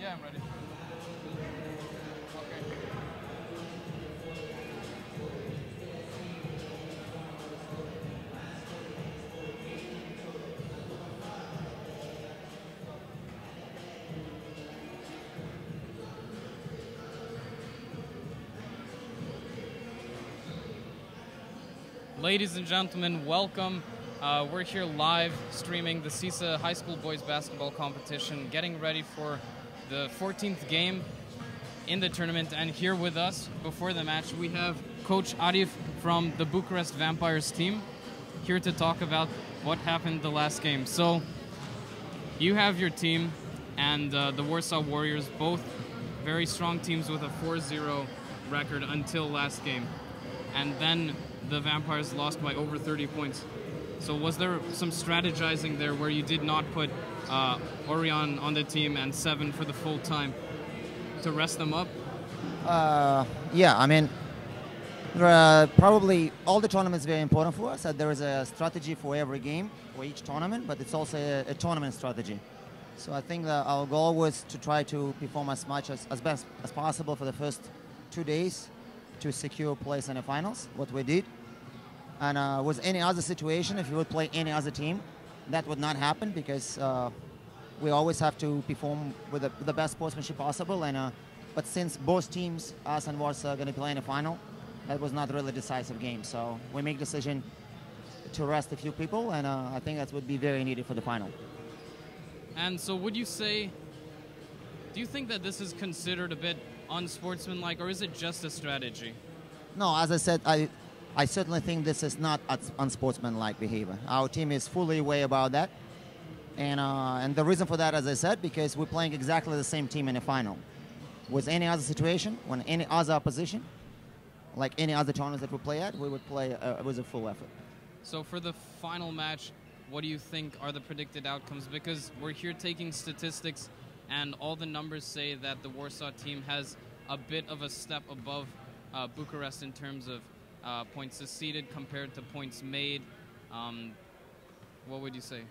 Yeah, I'm ready. Okay. Ladies and gentlemen, welcome. We're here live streaming the CISA High School Boys Basketball Competition, getting ready for the 14th game in the tournament. And here with us before the match, we have Coach Arif from the Bucharest Vampires team, here to talk about what happened the last game. So, you have your team and the Warsaw Warriors, both very strong teams with a 4-0 record until last game. And then the Vampires lost by over 30 points. So was there some strategizing there where you did not put Orion on the team and Seven for the full time to rest them up? Yeah, I mean, probably all the tournaments are very important for us. There is a strategy for every game, for each tournament, but it's also a tournament strategy. So I think that our goal was to try to perform as best as possible for the first 2 days to secure a place in the finals, what we did. And with any other situation, if you would play any other team, that would not happen because we always have to perform with the best sportsmanship possible. But since both teams, us and Warsaw, are going to play in the final, that was not really a decisive game. So we make decision to rest a few people, and I think that would be very needed for the final. And so would you say, do you think that this is considered a bit unsportsmanlike, or is it just a strategy? No, as I said, I certainly think this is not unsportsmanlike behavior. Our team is fully aware about that. And the reason for that, as I said, because we're playing exactly the same team in the final. With any other situation, when any other opposition, like any other tournaments that we play at, we would play with a full effort. So for the final match, what do you think are the predicted outcomes? Because we're here taking statistics, and all the numbers say that the Warsaw team has a bit of a step above Bucharest in terms of points conceded compared to points made. What would you say?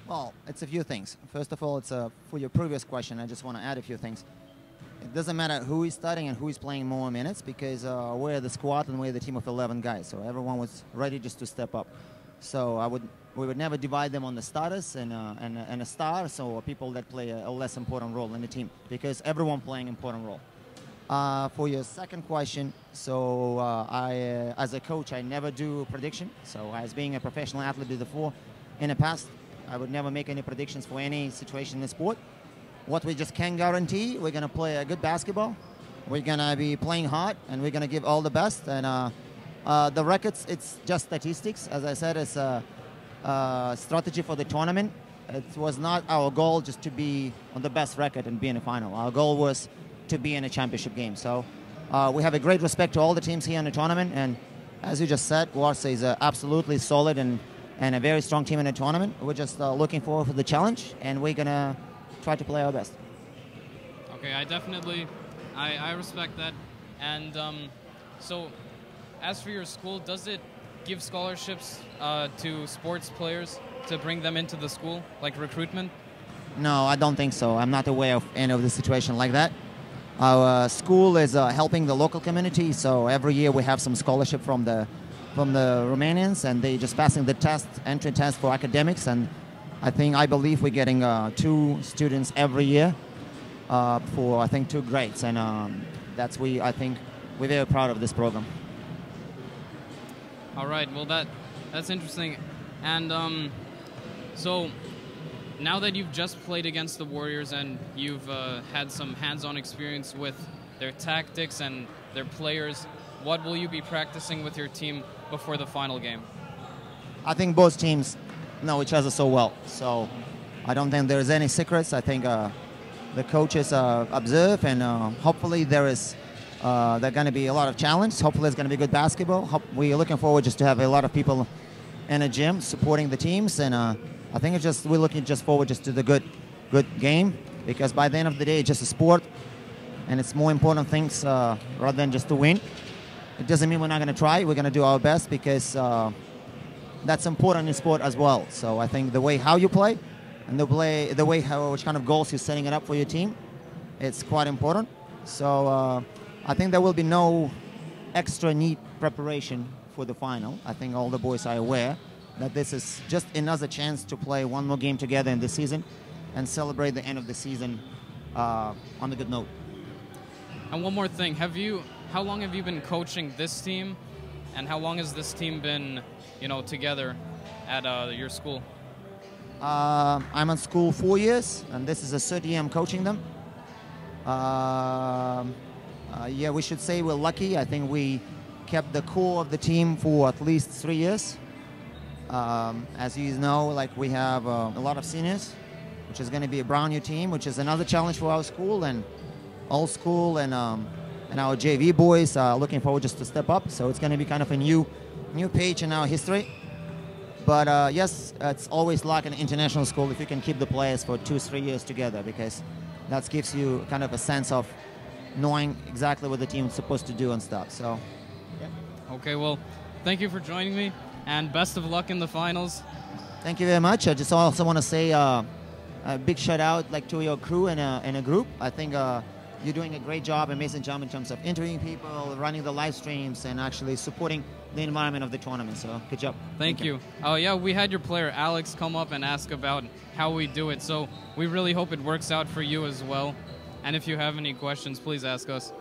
Well, it's a few things. First of all, it's for your previous question, I just want to add a few things. It doesn't matter who is starting and who is playing more minutes because we're the squad and we're the team of 11 guys. So everyone was ready just to step up. So we would never divide them on the starters and a star, so people that play a less important role in the team because everyone playing an important role. For your second question, so as a coach, I never do prediction. So as being a professional athlete before, in the past, I would never make any predictions for any situation in the sport. What we just can guarantee, we're going to play a good basketball. We're going to be playing hard, and we're going to give all the best. And the records, it's just statistics. As I said, it's a strategy for the tournament. It was not our goal just to be on the best record and be in the final. Our goal was to be in a championship game. So we have a great respect to all the teams here in the tournament. And as you just said, Warsaw is absolutely solid and a very strong team in the tournament. We're just looking forward for the challenge, and we're going to try to play our best. Okay, I respect that. And so as for your school, does it give scholarships to sports players to bring them into the school, like recruitment? No, I don't think so. I'm not aware of any of the situation like that. Our school is helping the local community, so every year we have some scholarship from the Romanians, and they just passing the entry test for academics, and I believe we're getting 2 students every year for I think 2 grades, and I think we're very proud of this program. All right, well that's interesting. And so now that you've just played against the Warriors and you've had some hands-on experience with their tactics and their players, what will you be practicing with your team before the final game? I think both teams know each other so well, so I don't think there's any secrets. I think the coaches observe, and hopefully there's going to be a lot of challenge. Hopefully it's going to be good basketball. We're looking forward just to have a lot of people in the gym supporting the teams, and I think we're looking forward to the good game, because by the end of the day it's just a sport, and it's more important things rather than just to win. It doesn't mean we're not going to try. We're going to do our best because that's important in sport as well. So I think the way how you play and which kind of goals you're setting it up for your team it's quite important. So I think there will be no extra neat preparation for the final. I think all the boys are aware that this is just another chance to play one more game together in the season and celebrate the end of the season on a good note. And one more thing, how long have you been coaching this team, and how long has this team been, together at your school? I'm at school 4 years, and this is the third year I'm coaching them. Yeah, we should say we're lucky. I think we kept the core of the team for at least 3 years. As you know, we have a lot of seniors, which is going to be a brand new team, which is another challenge for our school, and all school and our JV boys are looking forward just to step up. So it's going to be kind of a new page in our history. But yes, it's always like an international school if you can keep the players for 2-3 years together, because that gives you kind of a sense of knowing exactly what the team is supposed to do and stuff. So, yeah. Okay, well, thank you for joining me, and best of luck in the finals. Thank you very much. I just also want to say a big shout out to your crew and a group. I think you're doing a great job, amazing job in terms of interviewing people, running the live streams, and actually supporting the environment of the tournament. So good job. Thank you. Oh yeah, we had your player Alex come up and ask about how we do it. So we really hope it works out for you as well. And if you have any questions, please ask us.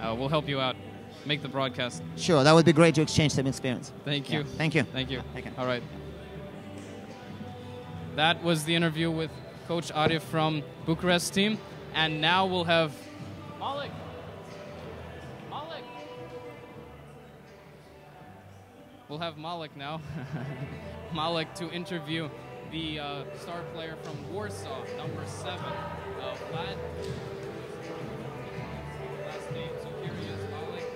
We'll help you out. Make the broadcast. Sure, that would be great to exchange some experience. Thank you. Yeah, thank you. Thank you. Thank you. All right. That was the interview with Coach Arif from Bucharest team. And now we'll have Malik. We'll have Malik now. Malik to interview the star player from Warsaw, number 7, Vlad. Last name, so here he is, Malik.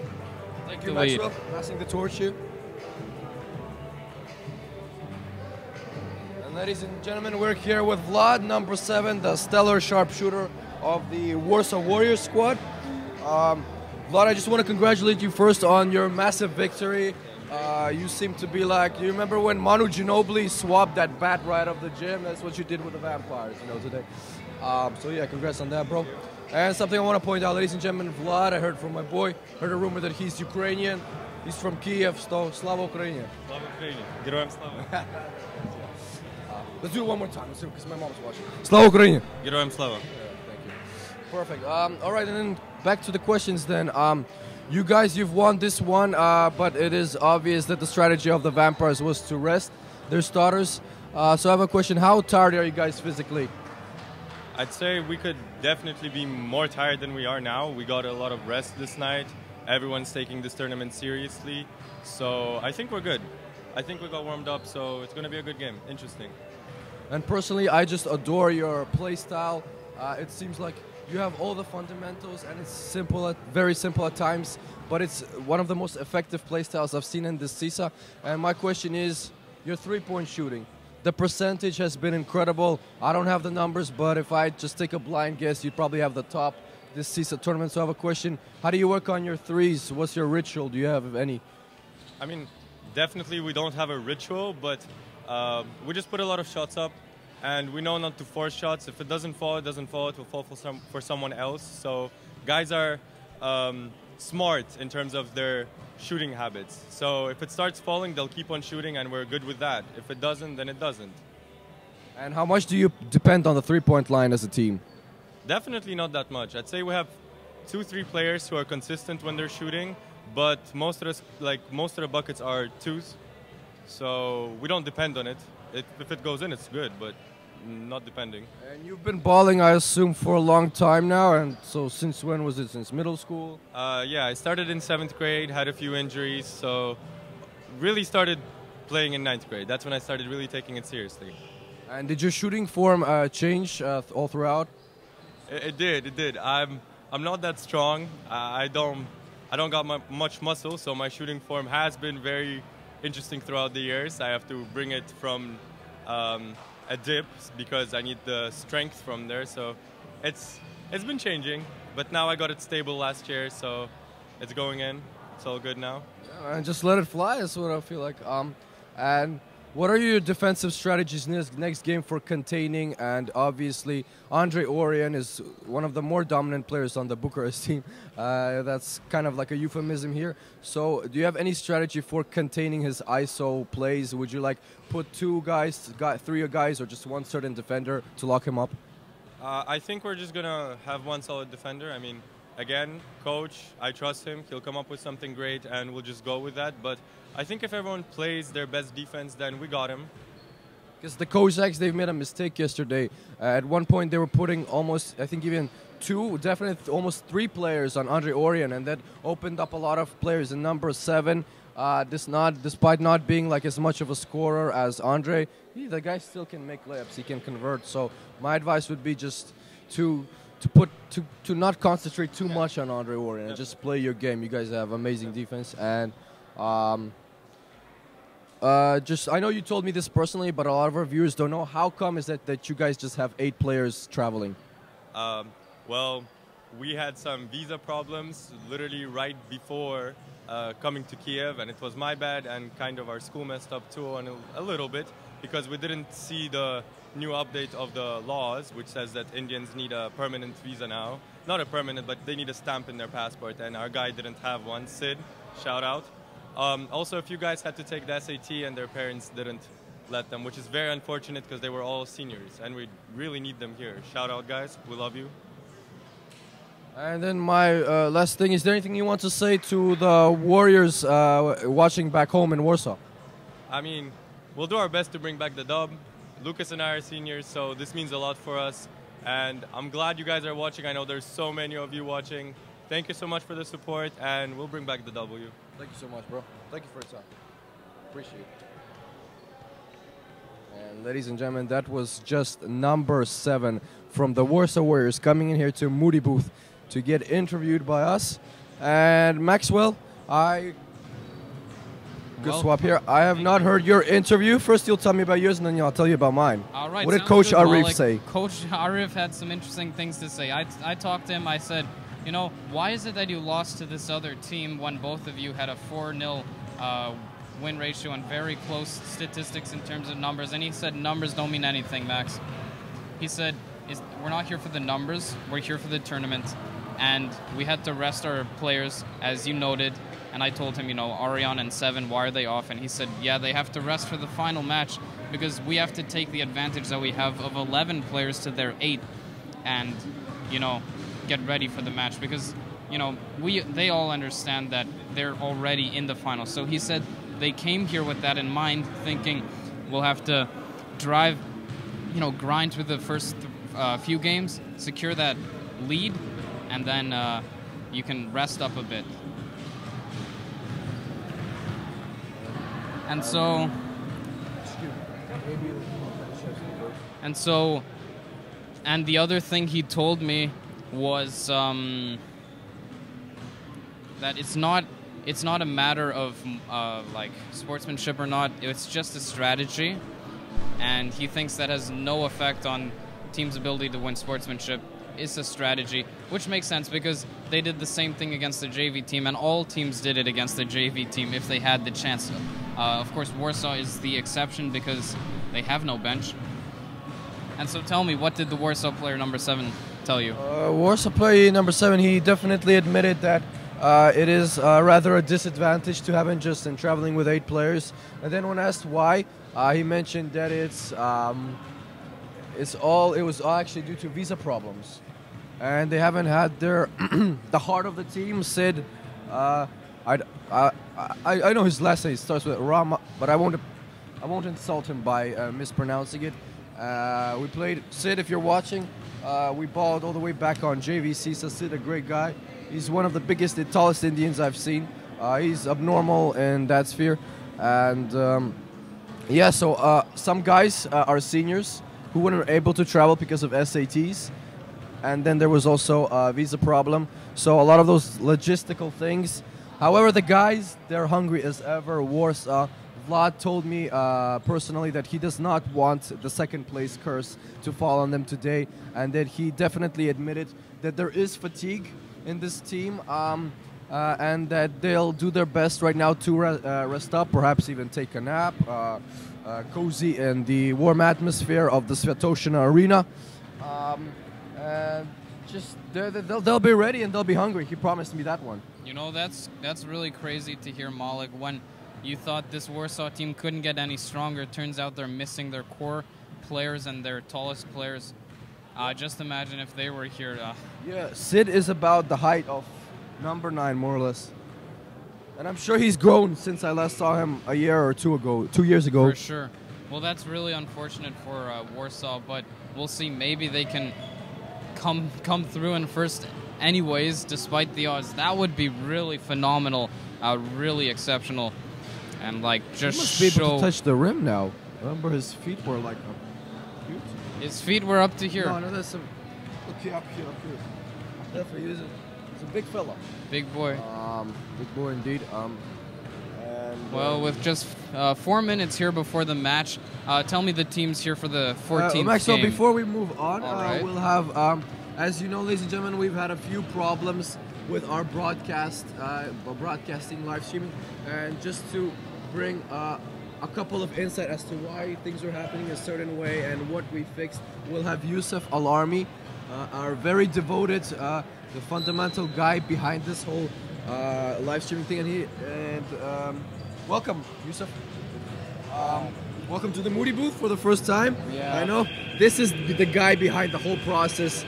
Thank you, Maxwell. Passing the torch here. And ladies and gentlemen, we're here with Vlad, number 7, the stellar sharpshooter of the Warsaw Warriors squad. Vlad, I just want to congratulate you first on your massive victory. You seem to be you remember when Manu Ginobili swapped that bat right off the gym? That's what you did with the Vampires, today. So yeah, congrats on that, bro. And something I want to point out, ladies and gentlemen, Vlad, I heard from my boy, heard a rumor that he's Ukrainian. He's from Kiev, so Slava Ukraini. Slava Ukraini. Героям слава. Let's do it one more time, because my mom's watching. Slava Ukraini. Героям слава. Yeah, thank you. Perfect. All right, and then back to the questions then. You guys, you've won this one, but it is obvious that the strategy of the Vampires was to rest their starters. So I have a question. How tired are you guys physically? I'd say we could definitely be more tired than we are now. We got a lot of rest this night. Everyone's taking this tournament seriously. So I think we're good. I think we got warmed up, so it's going to be a good game. Interesting. And personally, I just adore your play style. It seems like you have all the fundamentals, and it's simple, very simple at times, but it's one of the most effective play styles I've seen in this CISA. And my question is, your three-point shooting. The percentage has been incredible. I don't have the numbers, but if I just take a blind guess, you'd probably have the top this CISA tournament. So I have a question. How do you work on your threes? What's your ritual? Do you have any? I mean, definitely we don't have a ritual, but we just put a lot of shots up. And we know not to force shots. If it doesn't fall, it doesn't fall. It will fall for someone else. So guys are smart in terms of their shooting habits. So if it starts falling, they'll keep on shooting, and we're good with that. If it doesn't, then it doesn't. And how much do you depend on the three-point line as a team? Definitely not that much. I'd say we have 2-3 players who are consistent when they're shooting, but most of the buckets are twos. So we don't depend on it. If it goes in, it's good, but not depending. And you've been balling, I assume, for a long time now. And so since when was it? Since middle school? Yeah, I started in 7th grade, had a few injuries, so really started playing in 9th grade. That's when I started really taking it seriously. And did your shooting form change all throughout? It did. I'm not that strong. I don't got much muscle, so my shooting form has been very interesting throughout the years. I have to bring it from a dip because I need the strength from there. So it's been changing, but now I got it stable last year, so it's going in. It's all good now. And just let it fly is what I feel like. And What are your defensive strategies next game for containing? And obviously, Andre Orion is one of the more dominant players on the Bucharest team. That's kind of like a euphemism here. So, do you have any strategy for containing his ISO plays? Would you like put three guys, or just one certain defender to lock him up? I think we're just going to have one solid defender. I mean, again, coach, I trust him. He'll come up with something great, and we'll just go with that. But I think if everyone plays their best defense, then we got him. Because the Cossacks, they've made a mistake yesterday. At one point, they were putting almost, I think even almost three players on Andre Orion, and that opened up a lot of players in number 7. Despite not being like as much of a scorer as Andre, the guy still can make layups. He can convert. So my advice would be just to not concentrate too much on Andre Orion and just play your game. You guys have amazing defense, and I know you told me this personally, but a lot of our viewers don't know. How come is that you guys just have 8 players traveling? Well, we had some visa problems literally right before coming to Kiev, and it was my bad, and kind of our school messed up too on a little bit, because we didn't see the new update of the laws, which says that Indians need a permanent visa now. Not a permanent, but they need a stamp in their passport, and our guy didn't have one. Sid, shout out. Also, a few guys had to take the SAT, and their parents didn't let them, which is very unfortunate because they were all seniors, and we really need them here. Shout out, guys. We love you. And then my last thing, is there anything you want to say to the Warriors watching back home in Warsaw? I mean, we'll do our best to bring back the dub. Lucas and I are seniors, so this means a lot for us. And I'm glad you guys are watching. I know there's so many of you watching. Thank you so much for the support, and we'll bring back the W. Thank you so much, bro. Thank you for your time. Appreciate it. And ladies and gentlemen, that was just number 7 from the Warsaw Warriors coming in here to Moody Booth to get interviewed by us. And Maxwell, good swap here. I have not heard your interview. First you'll tell me about yours, and then I'll tell you about mine. All right. What did Coach Arif say? Coach Arif had some interesting things to say. I talked to him. I said, you know, why is it that you lost to this other team when both of you had a 4-0 win ratio and very close statistics in terms of numbers? And he said, numbers don't mean anything, Max. He said, we're not here for the numbers. We're here for the tournament. And we had to rest our players, as you noted. And I told him, you know, Orion and 7, why are they off? And he said, yeah, they have to rest for the final match because we have to take the advantage that we have of 11 players to their 8 and, you know, get ready for the match because, you know, they all understand that they're already in the final. So he said they came here with that in mind, thinking we'll have to drive, you know, grind through the first few games, secure that lead, and then you can rest up a bit. And the other thing he told me was that it's not a matter of like sportsmanship or not. It's just a strategy, and he thinks that has no effect on team's ability to win sportsmanship. It's a strategy, which makes sense because they did the same thing against the JV team, and all teams did it against the JV team if they had the chance. Of course, Warsaw is the exception because they have no bench. And so tell me, what did the Warsaw player number 7 tell you? Warsaw player number 7, he definitely admitted that it is rather a disadvantage to have just and traveling with 8 players. And then when asked why, he mentioned that it was all actually due to visa problems. And they haven't had their the heart of the team. Sid, I know his last name starts with Rama, but I won't insult him by mispronouncing it. We played Sid. If you're watching, we balled all the way back on JVC. So Sid, a great guy. He's one of the biggest and tallest Indians I've seen. He's abnormal in that sphere, and yeah. So some guys are seniors who weren't able to travel because of SATs. And then there was also a visa problem. So a lot of those logistical things. However, the guys, they're hungry as ever. Warsaw. Vlad told me personally that he does not want the second place curse to fall on them today. And that he definitely admitted that there is fatigue in this team. and that they'll do their best right now to rest up, perhaps even take a nap, cozy in the warm atmosphere of the Sviatoshina Arena. And just they'll be ready and they'll be hungry. He promised me that one. You know, that's really crazy to hear, Malik. When you thought this Warsaw team couldn't get any stronger, it turns out they're missing their core players and their tallest players. Just imagine if they were here. Yeah, Sid is about the height of number 9, more or less. And I'm sure he's grown since I last saw him a year or 2 years ago. For sure. Well, that's really unfortunate for Warsaw, but we'll see. Maybe they can come through in first anyways, despite the odds. That would be really phenomenal, really exceptional, and like just he must be able show. to touch the rim now. Remember, his feet were like up. His feet were up to here. No, that's some. Look here, up here. Definitely, he's a big fella. Big boy. Big boy indeed. Well, with just 4 minutes here before the match, tell me the teams here for the 14th Maxwell, game. before we move on, All right. we'll have, as you know, ladies and gentlemen, we've had a few problems with our broadcasting, live streaming, and just to bring a couple of insight as to why things are happening a certain way and what we fixed, we'll have Yusuf Alarmi, our very devoted, the fundamental guy behind this whole live streaming thing, and welcome, Yusuf. Welcome to the Moody booth for the first time. Yeah. I know this is the guy behind the whole process,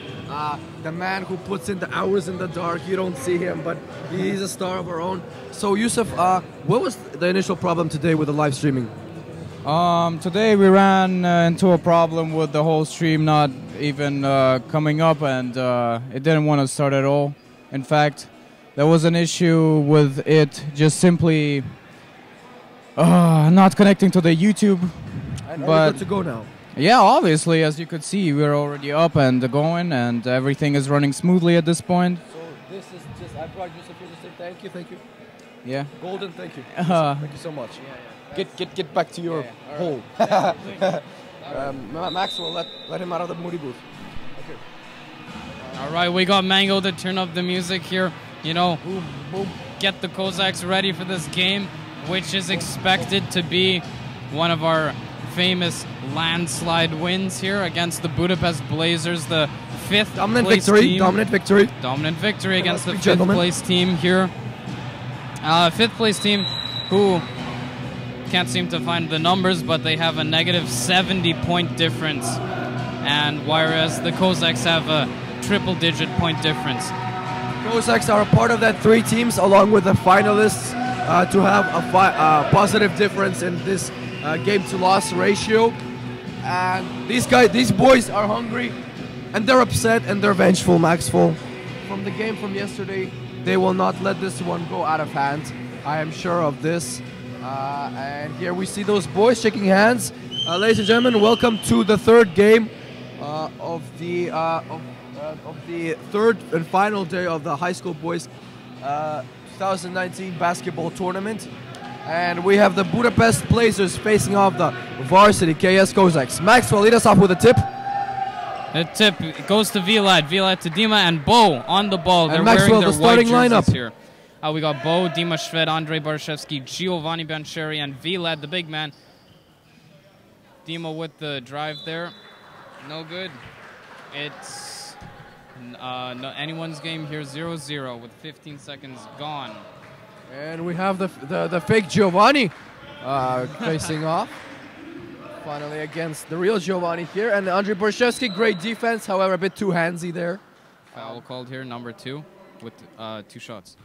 the man who puts in the hours in the dark. You don't see him, but he's a star of our own. So, Yusuf, what was the initial problem today with the live streaming? Today we ran into a problem with the whole stream not even coming up, and it didn't want to start at all. In fact, there was an issue with it just simply not connecting to the YouTube. And but are we good to go now? yeah, obviously, as you could see, we're already up and going, and everything is running smoothly at this point. So this is just, I brought Yusuf here to say thank you. Yeah. Golden, thank you. Uh, Thank you so much. Get back to your hole. Maxwell, let him out of the Moody booth. Okay. All right, we got Mango to turn up the music here. You know, Boom, boom. get the Cossacks ready for this game, which is expected to be one of our famous landslide wins here against the Budapest Blazers, the 5th Dominant place victory. team. Dominant victory against the 5th gentlemen. place team here. 5th place team who can't seem to find the numbers, but they have a negative 70-point difference, and whereas the Cossacks have a triple-digit point difference. Cossacks are a part of that 3 teams along with the finalists to have a positive difference in this game-to-loss ratio. And these boys are hungry, and they're upset and they're vengeful, Maxwell. From the game from yesterday, they will not let this one go out of hand. I am sure of this. And here we see those boys shaking hands. Ladies and gentlemen, welcome to the 3rd game of the 3rd and final day of the high school boys 2019 basketball tournament. And we have the Budapest Blazers facing off the varsity KS Cossacks. Maxwell, lead us off with a tip. The tip goes to Vilad to Dima, and Bo on the ball. They're Maxwell, wearing their the starting white jerseys lineup. here. We got Bo, Dima Shved, Andrei Barshevsky, Giovanni Bancheri, and Vilad, the big man. Dima with the drive there. No good. It's no, anyone's game here, 0-0 with 15 seconds gone. And we have the fake Giovanni facing off. Finally against the real Giovanni here. And Andrei Borshevsky, great defense, however a bit too handsy there. Foul called here, number 2, with 2 shots.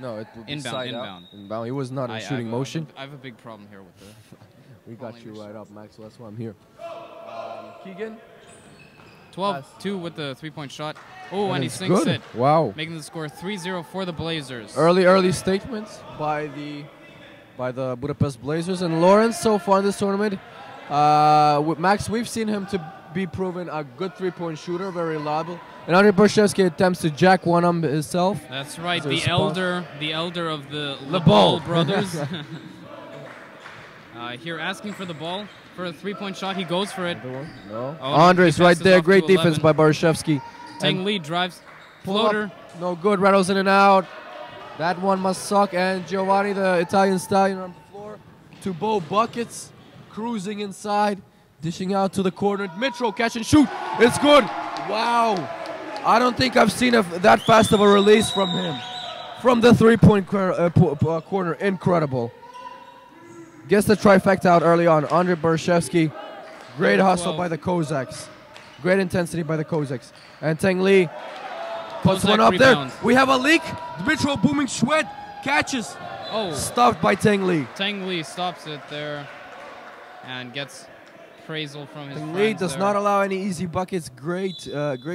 No, it would be Inbound, side inbound. out. Inbound. He was not in shooting motion. I have a big problem here with the... We got you right up, Maxwell. That's why I'm here. Keegan? 12-2 with the 3-point shot. Oh, and he it's sinks good. it. Wow. Making the score 3-0 for the Blazers. Early statements by the Budapest Blazers. And Lawrence, so far in this tournament, with Max, we've seen him to be proven a good 3-point shooter, very reliable. And Andrei Borshevsky attempts to jack one on himself. That's right, There's the a spot. elder of the Lebol Lebol brothers. Here asking for the ball for a 3-point shot. He goes for it. No. Oh, Andres he right passes there. off Great to defense 11. by Borshevsky. Tang Lee drives. Floater. Up. No good. Rattles in and out. That one must suck. And Giovanni, the Italian stallion, on the floor. To Bo buckets. Cruising inside. Dishing out to the corner. Mitro, catch and shoot. It's good. Wow. I don't think I've seen that fast of a release from him. From the three-point corner. Incredible. Gets the trifecta out early on. Andrei Barashevsky. Great hustle by the Cossacks. Great intensity by the Cossacks. And Teng Lee puts one up there. We have a leak. Dmitro Booming Shwed catches. Oh. Stopped by Teng Lee. Teng Lee stops it there and gets appraisal from his Teng friends Lee does there. not allow any easy buckets. Great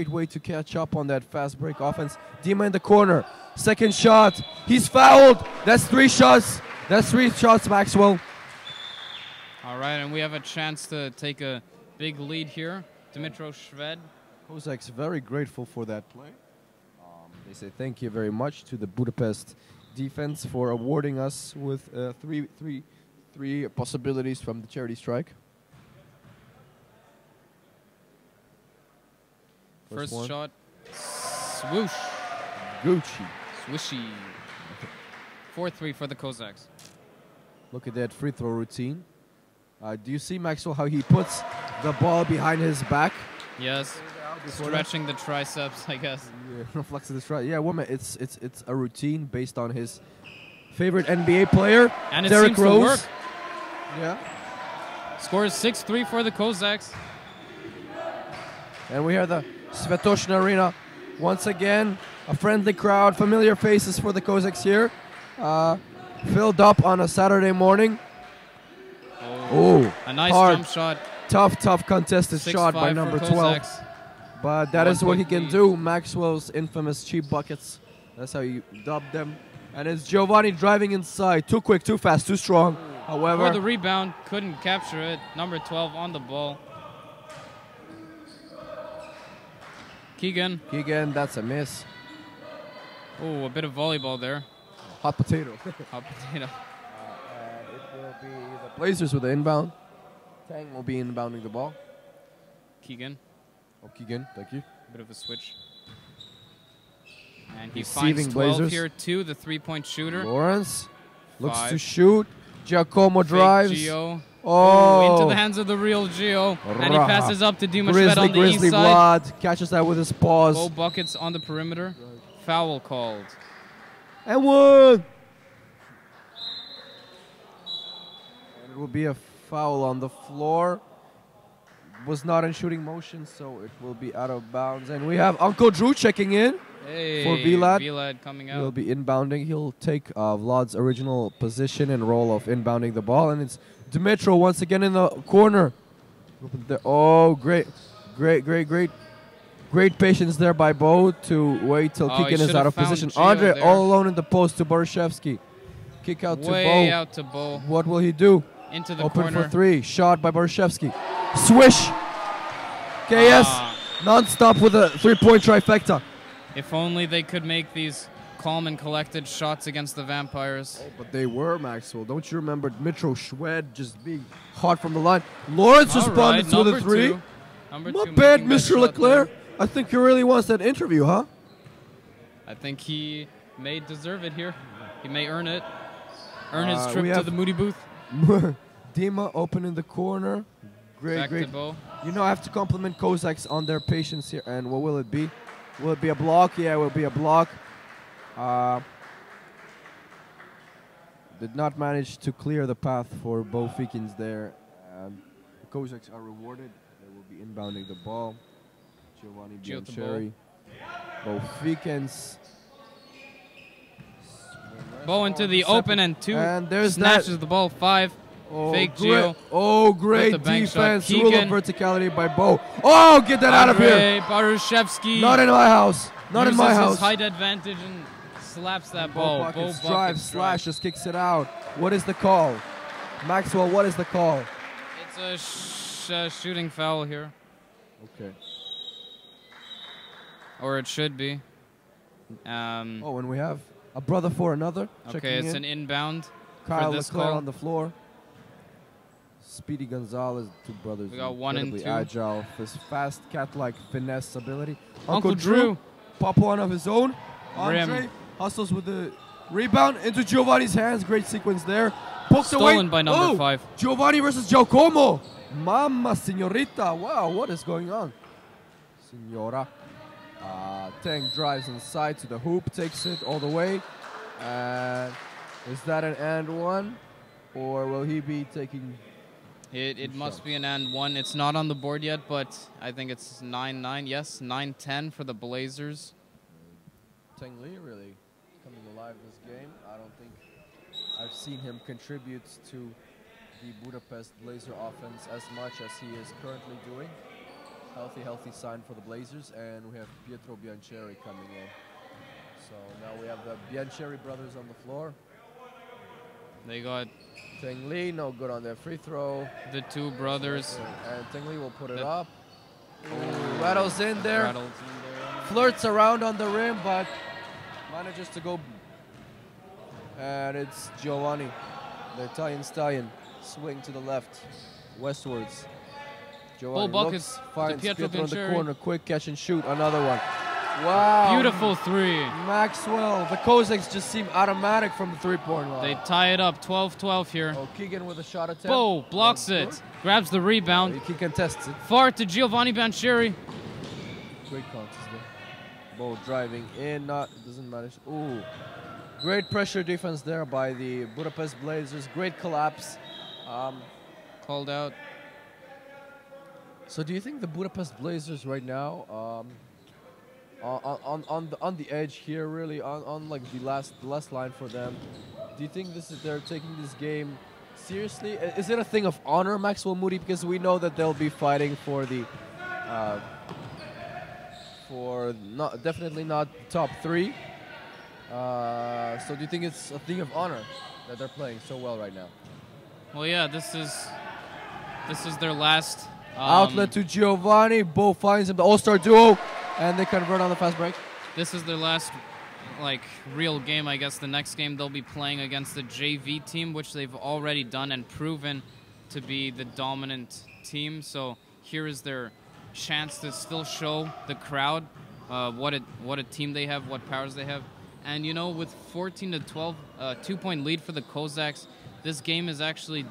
way to catch up on that fast break offense. Dima in the corner. Second shot. He's fouled. That's 3 shots. That's 3 shots, Maxwell. All right, and we have a chance to take a big lead here. Dmitro Shved. Cossacks very grateful for that play. They say thank you very much to the Budapest defense for awarding us with three possibilities from the charity strike. First shot. Swoosh. Gucci. Swishy. 4-3 for the Cossacks. Look at that free throw routine. Do you see, Maxwell, how he puts the ball behind his back? Yes. Stretching the triceps, I guess. Yeah, flex of the stride. Yeah, woman, it's a routine based on his favorite NBA player, And it Derrick seems Rose. to work. Yeah. Scores 6-3 for the Cossacks. And we hear the Svetoshna Arena once again. A friendly crowd, familiar faces for the Cossacks here. Filled up on a Saturday morning. Oh, A nice hard. jump shot. Tough contested shot by 6-5 number for 12. Cossacks. But that is what he can 1.3. do. Maxwell's infamous cheap buckets. That's how you dub them. And it's Giovanni driving inside. Too quick, too fast, too strong. However, For the rebound, couldn't capture it. Number 12 on the ball. Keegan. that's a miss. Oh, a bit of volleyball there. Hot potato. Hot potato. And it will be the Blazers with the inbound. Tang will be inbounding the ball. Keegan. Oh, Keegan, thank you. Bit of a switch. And he Receiving finds 12 Blazers. here too, the three-point shooter. Lawrence looks to 5. shoot. Giacomo Fake drives. Gio. Oh, Into the hands of the real Gio. And he Raha. passes up to Dima Shved on the Grizzly east side. Vlad catches that with his paws. Bow buckets on the perimeter. Foul called. And one. And it will be a foul on the floor. Was not in shooting motion, so it will be out of bounds. And we have Uncle Drew checking in. Hey, For Vlad. Vlad coming He'll out. be inbounding. He'll take Vlad's original position and role of inbounding the ball. And it's Dmitro once again in the corner. Oh, great patience there by Bo to wait till Oh, he Keegan is should've out of found position. Gio Andre there. all alone in the post to Barashevsky. Kick out to Way Bo. out to Bo. What will he do? Into the Open corner. for 3. Shot by Barashevsky. Swish. KS non-stop with a 3-point trifecta. If only they could make these calm and collected shots against the Vampires. But they were, Maxwell. Don't you remember Dmitro Shved just being hot from the line? Lawrence All responded right, to the number 3. two. Number My 2 bad, making that Mr. shot Leclerc. there. I think he really wants that interview, huh? I think he may deserve it here. He may earn it. Earn his we trip to have- the Moody booth. Dima open in the corner. Back Great. to Bo. You know, I have to compliment Cossacks on their patience here. And what will it be? Will it be a block? Yeah, it will be a block. Did not manage to clear the path for Bo Fikins there. The Cossacks are rewarded. They will be inbounding the ball. Giovanni Gio to Biancheri. Bo Fikins. Bo into the open and 2. And there's snatches the ball. 5. Oh, Fake great. Gio. Oh, great With the bank shot. defense. Rule of Keegan. verticality by Bo. Oh, get that out of here. Andrei Barushevsky Not in my house. Not in my uses house. his height advantage and slaps that Bo ball. Buckets Bo drive, Buckets slash, just kicks it out. What is the call? Maxwell, what is the call? It's a shooting foul here. Okay. Or it should be. Oh, and we have a brother for another. Okay, checking it's in. an inbound. Kyle this Leclerc call. on the floor. Speedy Gonzalez, 2 brothers. We got 1 and incredibly 2. agile, this fast cat-like finesse ability. Uncle Drew pop one of his own. Andre Rim. hustles with the rebound into Giovanni's hands. Great sequence there. Poked Stolen away. by number Oh, 5. Giovanni versus Giacomo. Mamma Signorita. Wow, what is going on? Signora. Tang drives inside to the hoop, takes it all the way. And is that an and one? Or will he be taking... It must be an and one. It's not on the board yet, but I think it's 9-9. Yes, 9-10 for the Blazers. Tang Li really coming alive this game. I don't think I've seen him contribute to the Budapest Blazer offense as much as he is currently doing. Healthy sign for the Blazers, and we have Pietro Biancheri coming in. So now we have the Biancheri brothers on the floor. They got Tang Li, no good on their free throw. the two brothers. And Tang Li will put it The- up. Rattles in there. Rattled in there. Flirts around on the rim, but manages to go. And it's Giovanni, the Italian stallion, swing to the left, westwards. Giovanni buckets looks, to finds Pietro Pietro in the Biancheri. corner, quick catch and shoot, another one. Wow. Beautiful three. Maxwell, the Cossacks just seem automatic from the three-point line. They tie it up 12-12 here. Oh, Keegan with a shot attempt. Bo blocks That's it. Grabs the rebound. good. He contests it. Far to Giovanni Biancheri. Great contest there. Bo driving in, doesn't manage. Ooh, great pressure defense there by the Budapest Blazers. Great collapse. Called out. So do you think the Budapest Blazers right now, on the edge here, really on like the last line for them? Do you think they're taking this game seriously? Is it a thing of honor, Maxwell Moody? Because we know that they'll be fighting for the. Definitely not top 3. So do you think it's a thing of honor that they're playing so well right now? Well, yeah, this is their last Outlet to Giovanni. Bo finds him, the all-star duo, and they convert on the fast break. This is their last like real game, I guess. The next game they'll be playing against the JV team, which they've already done and proven to be the dominant team. So here is their chance to still show the crowd what a team they have, what powers they have. And you know, with 14-12, 2-point lead for the Cossacks, this game is actually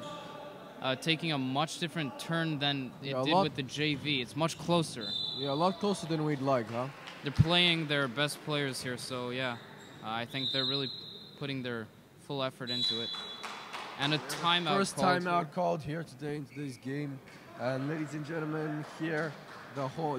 taking a much different turn than it did with the JV. It's much closer. Yeah, a lot closer than we'd like, huh? They're playing their best players here, so yeah, I think they're really putting their full effort into it. And a timeout. First called timeout called here today in today's game. And ladies and gentlemen, here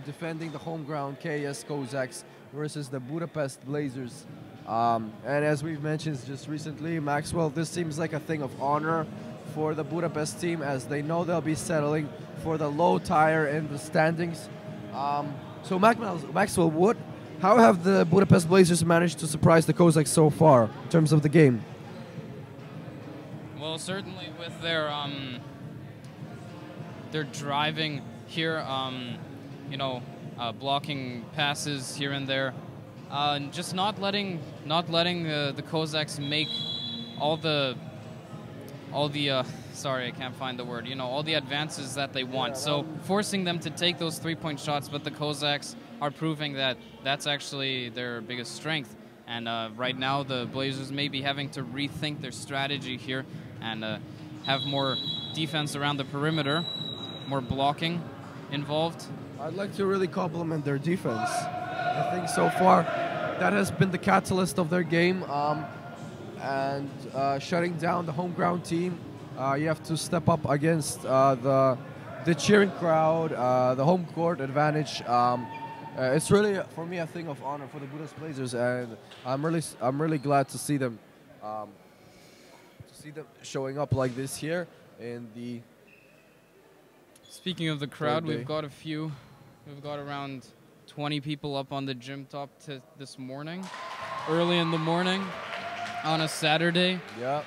defending the home ground KS Cossacks versus the Budapest Blazers. And as we've mentioned just recently, Maxwell, this seems like a thing of honor for the Budapest team, as they know they'll be settling for the low tier in the standings. So Maxwell, how have the Budapest Blazers managed to surprise the Cossacks so far in terms of the game? Well, certainly with their driving here, blocking passes here and there, just not letting the Cossacks make all the sorry, I can't find the word. All the advances that they want. So forcing them to take those 3-point shots, but the Cossacks are proving that that's actually their biggest strength. And right now, the Blazers may be having to rethink their strategy here and have more defense around the perimeter, more blocking involved. I'd like to really compliment their defense. I think so far that has been the catalyst of their game. And shutting down the home ground team, you have to step up against the cheering crowd, the home court advantage. It's really, for me, a thing of honor for the Budapest Blazers, and I'm really glad to see them showing up like this here in the. Speaking of the crowd, Third day. we've got a few. We've got around 20 people up on the gym top this morning, early in the morning, on a Saturday. Yeah.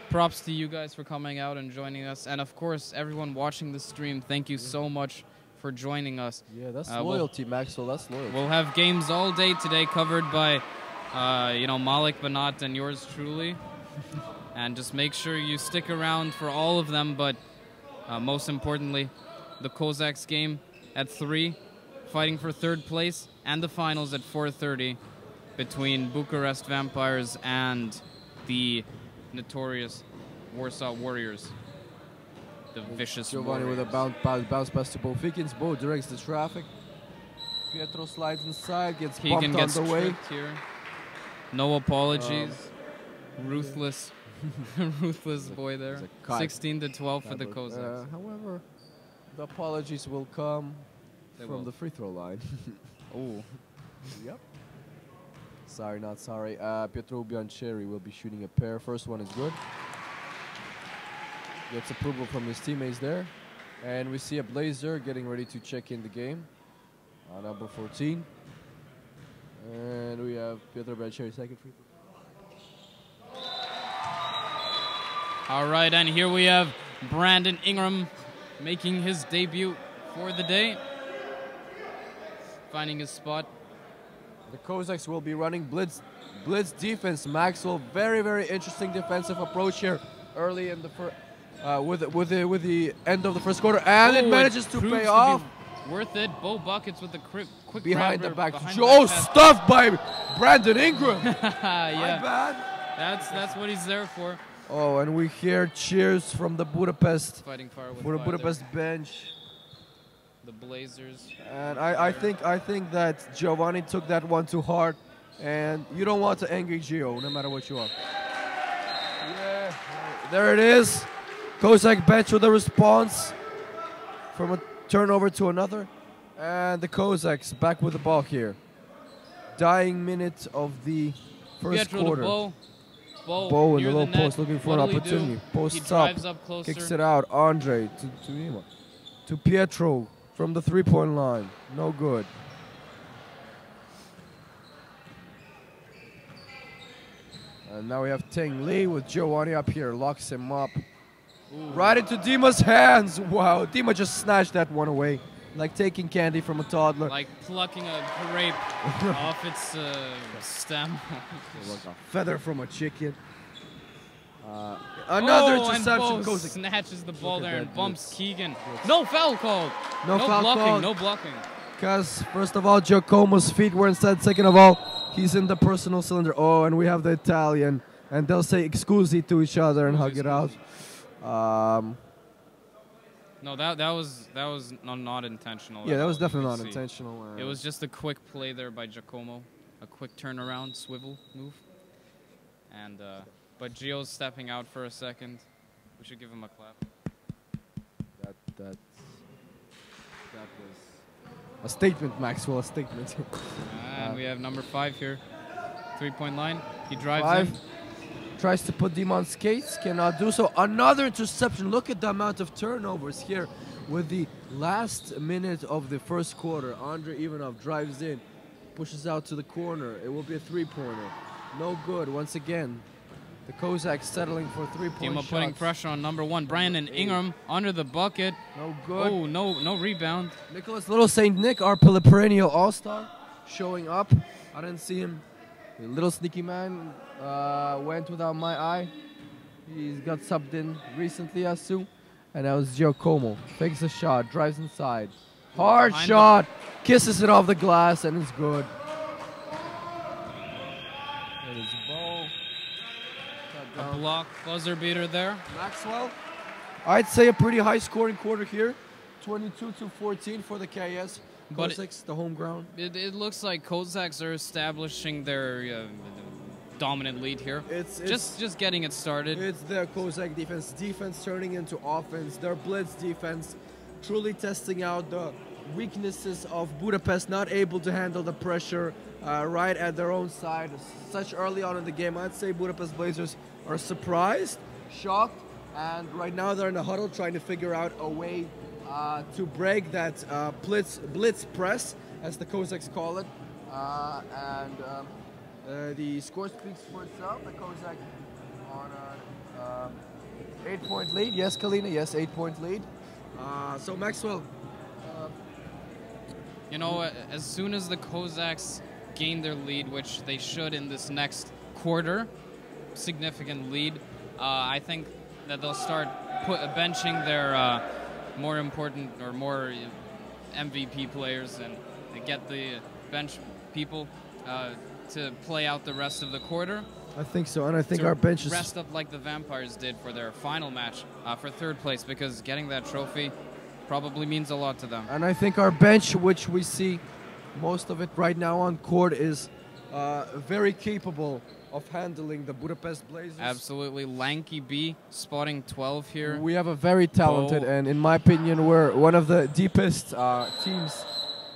Props to you guys for coming out and joining us, and of course, everyone watching the stream. Thank you so much for joining us. Yeah, that's we'll- loyalty, Maxwell. That's loyalty. We'll have games all day today covered by, Malik Banat and yours truly. And just make sure you stick around for all of them. But most importantly, the Cossacks game at 3, fighting for third place. and the finals at 4:30 between Bucharest Vampires and the notorious Warsaw Warriors. The vicious Giovanni Warriors. with a bounce pass to Bo Fikins. Bo directs the traffic. Pietro slides inside, gets Keegan bumped gets on the way. tripped here. No apologies. Ruthless. Ruthless boy there. It's a cut. 16 to 12 for the Cossacks. However, the apologies will come They from will. the free throw line. Oh, Yep. Sorry, not sorry. Pietro Biancheri will be shooting a pair. First one is good. Gets approval from his teammates there. And we see a Blazer getting ready to check in the game. Number 14. And we have Pietro Biancheri second free throw. all right, and here we have Brandon Ingram making his debut for the day. Finding his spot. The Cossacks will be running blitz defense. Maxwell, very, very interesting defensive approach here early in the first. With the end of the first quarter, and it Oh, manages to proves pay be off worth it. Bo Buckets with the quick behind the grabber back. behind the Oh, back pass. stuffed by Brandon Ingram. My Yeah, bad. that's what he's there for. Oh, and we hear cheers from the Budapest Fighting fire with for the fire Budapest there. bench. The Blazers. And I think that Giovanni took that one too hard, and you don't want to angry Gio, no matter what you are. Yeah, there it is. Cossack bench with a response from a turnover to another, and the Cossacks back with the ball here. Dying minute of the first Pietro quarter. to Bo. Bo in near the low net. post looking for an What'll he do? opportunity. He Posts drives up, up closer. kicks it out. Andre to Ima. To Pietro from the three-point line. No good. And now we have Teng Lee with Giovanni up here. Locks him up. Right into Dima's hands. Wow, Dima just snatched that one away. Like taking candy from a toddler. Like plucking a grape off its stem. Like a feather from a chicken. Another Oh, and interception. Bo Cossack. snatches the ball Look at there and that bumps blitz. Keegan. No foul called. No foul blocking. called. No blocking. Because, first of all, Giacomo's feet were inside. Second of all, he's in the personal cylinder. Oh, and we have the Italian. And they'll say excusi to each other and hug it out. No, that was not intentional. Yeah, that was at all, definitely you not could see. intentional. It was just a quick play there by Giacomo, a quick turnaround swivel move, and but Gio's stepping out for a second. We should give him a clap. That was a statement, Maxwell. A statement. And we have number 5 here, 3-point line. He drives 5. in. Tries to put Dima on skates, cannot do so. Another interception. Look at the amount of turnovers here with the last minute of the first quarter. Andre Ivanov drives in, pushes out to the corner. It will be a three-pointer. No good. Once again, the Cossacks settling for three-point Dima shots. putting pressure on number 1, Brandon Ingram, under the bucket. No good. Oh, no rebound. Nicholas Little St. Nick, our perennial all-star, showing up. I didn't see him. The little sneaky man went without my eye. He's got subbed in recently, I assume. And that was Giacomo. Fakes the shot, drives inside. Hard Behind shot, kisses it off the glass, and it's good. It is Bo. A block buzzer beater there. Maxwell. I'd say a pretty high-scoring quarter here. 22-14 for the KS. But Cossacks, the home ground. It looks like Cossacks are establishing their dominant lead here. It's just getting it started. It's their Cossack defense. Defense turning into offense. Their blitz defense truly testing out the weaknesses of Budapest, not able to handle the pressure right at their own side. Such early on in the game, I'd say Budapest Blazers are surprised, shocked, and right now they're in a huddle trying to figure out a way to break that blitz press, as the Cossacks call it. The score speaks for itself. The Cossack on an 8-point lead. Yes, Kalina. Yes, 8-point lead. So Maxwell. You know, as soon as the Cossacks gain their lead, which they should in this next quarter, significant lead, I think that they'll start benching their more important or more MVP players and get the bench people to play out the rest of the quarter. I think so, and I think to our bench is rest up like the Vampires did for their final match for third place, because getting that trophy probably means a lot to them. And I think our bench, which we see most of it right now on court, is very capable of handling the Budapest Blazers. Absolutely. Lanky B spotting 12 here. We have a very talented, Bo. and in my opinion, we're one of the deepest teams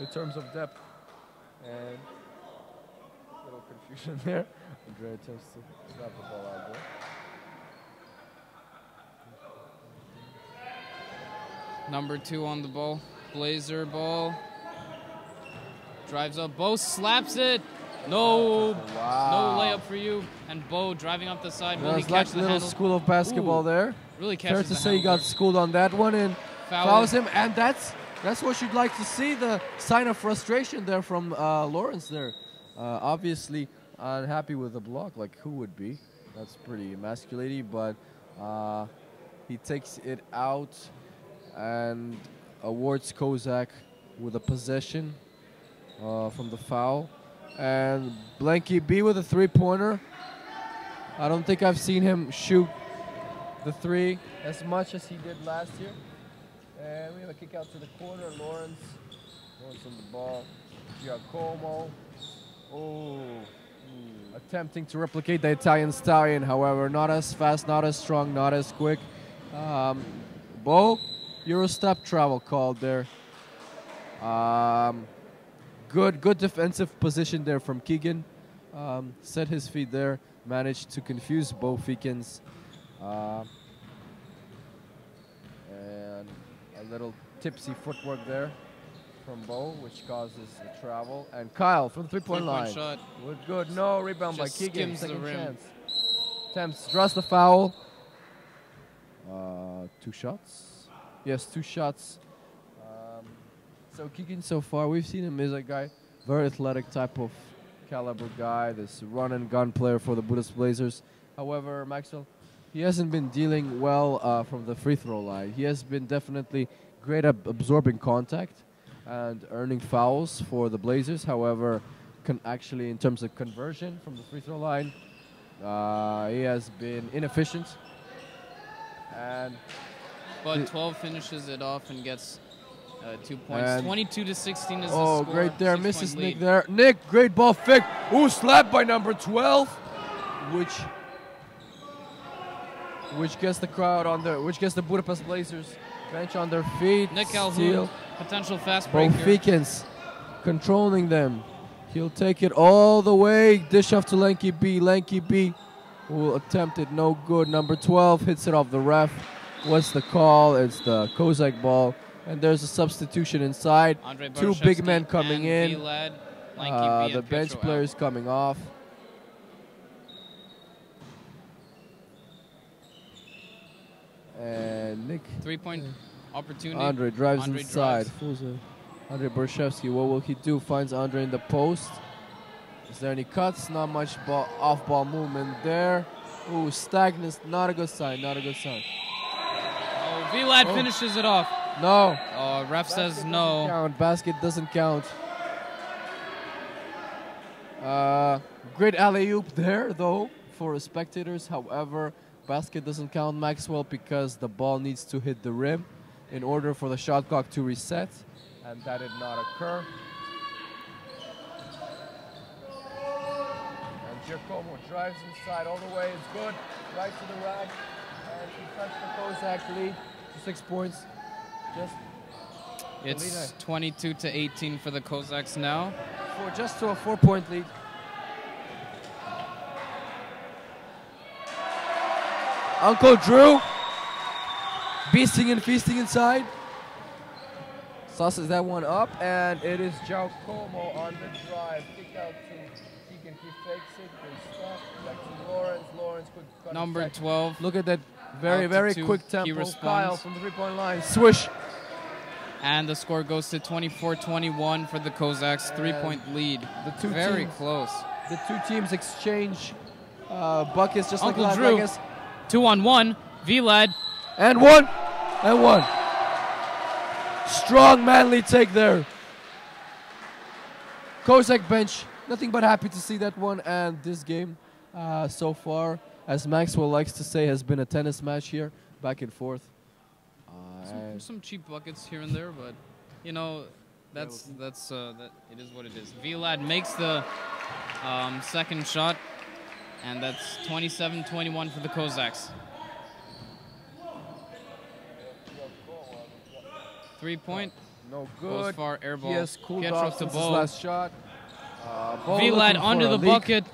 in terms of depth. And little confusion there. Andre attempts to slap the ball out there. Number 2 on the ball. Blazer ball. Drives up. Bo slaps it. No. Wow. No layup for you. And Bo driving up the side. Will he That's catch like the a little handle? school of basketball Ooh. there. Really catches Fair to the say he handle. got schooled on that one and fouls him. And that's what you'd like to see, the sign of frustration there from Lawrence there. Obviously unhappy with the block, like who would be? That's pretty emasculating, but he takes it out and awards Kozak with a possession from the foul. And Blanky B with a three-pointer. I don't think I've seen him shoot the three as much as he did last year. And we have a kick out to the corner. Lawrence on the ball. Giacomo. Oh. Attempting to replicate the Italian stallion, however, not as fast, not as strong, not as quick. Bo, Eurostep travel called there. Good defensive position there from Keegan. Set his feet there, managed to confuse Bo Feekins. And a little tipsy footwork there from Bo, which causes the travel. And Kyle from the three-point line. Shot. Good. No rebound Just by Keegan. skims the Second rim. chance. Attempts, draws the foul. 2 shots. Yes, 2 shots. So Keegan, so far we've seen him as a guy, very athletic type of caliber guy. This run and gun player for the Budapest Blazers. However, Maxwell, he hasn't been dealing well from the free throw line. He has been definitely great at absorbing contact and earning fouls for the Blazers. However, actually in terms of conversion from the free throw line, he has been inefficient. But 12 finishes it off and gets 2 points. And 22 to 16 is the oh, score. great there. 6-point Misses lead. Nick there. Nick, great ball fake. Ooh, slapped by number 12, which gets the crowd on which gets the Budapest Blazers bench on their feet. Nick Calhoun, Steal. potential fast Bo break here. Feekins controlling them. He'll take it all the way. Dish off to Lanky B. Lanky B will attempt it. No good. Number 12 hits it off the ref. What's the call? It's the Kozak ball. And there's a substitution inside. Andre 2 big Barashevsky men coming and in. Vlad, Lanky B The and bench Pietro players out. coming off. And Nick. 3-point opportunity. Andre drives Andre inside. drives. Fools it. Andre Barashevsky, what will he do? Finds Andre in the post. Is there any cuts? Not much off-ball movement there. Ooh, stagnant. Not a good sign. Not a good sign. Oh, Vlad finishes it off. No. Oh, ref says Basket no. doesn't count. Basket doesn't count. Great alley-oop there, though, for spectators. However, basket doesn't count, Maxwell, because the ball needs to hit the rim in order for the shot clock to reset, and that did not occur. And Giacomo drives inside all the way. It's good. Right to the rack. And he cuts the Kozak lead to 6 points. It's 22 to 18 for the Cossacks now. Just to a 4-point lead. Uncle Drew beasting and feasting inside. Sauces that one up, and it is Giacomo on the drive. Kick out to Keegan. He fakes it. They stop. Back to Lawrence. Lawrence could cut Number inside. 12. Look at that very, Out to very 2. quick He tempo. responds. Kyle from the 3-point line. Swish. And the score goes to 24-21 for the Cossacks. 3-point lead. The two Very teams- close. The 2 teams exchange buckets just Uncle like Las Drew. Vegas. 2-on-1. Vlad. And one. And one. Strong, manly take there. Kozak bench, nothing but happy to see that one. And this game so far, as Maxwell likes to say, has been a tennis match here, back and forth. Some cheap buckets here and there, but you know, that it is what it is. Vlad makes the second shot, and that's 27-21 for the Cossacks. 3-point. No good. Goes far, air ball. Yes, cooled Pietrov off to since his Bo. last shot. Bo Vlad looking for under a the leak. bucket.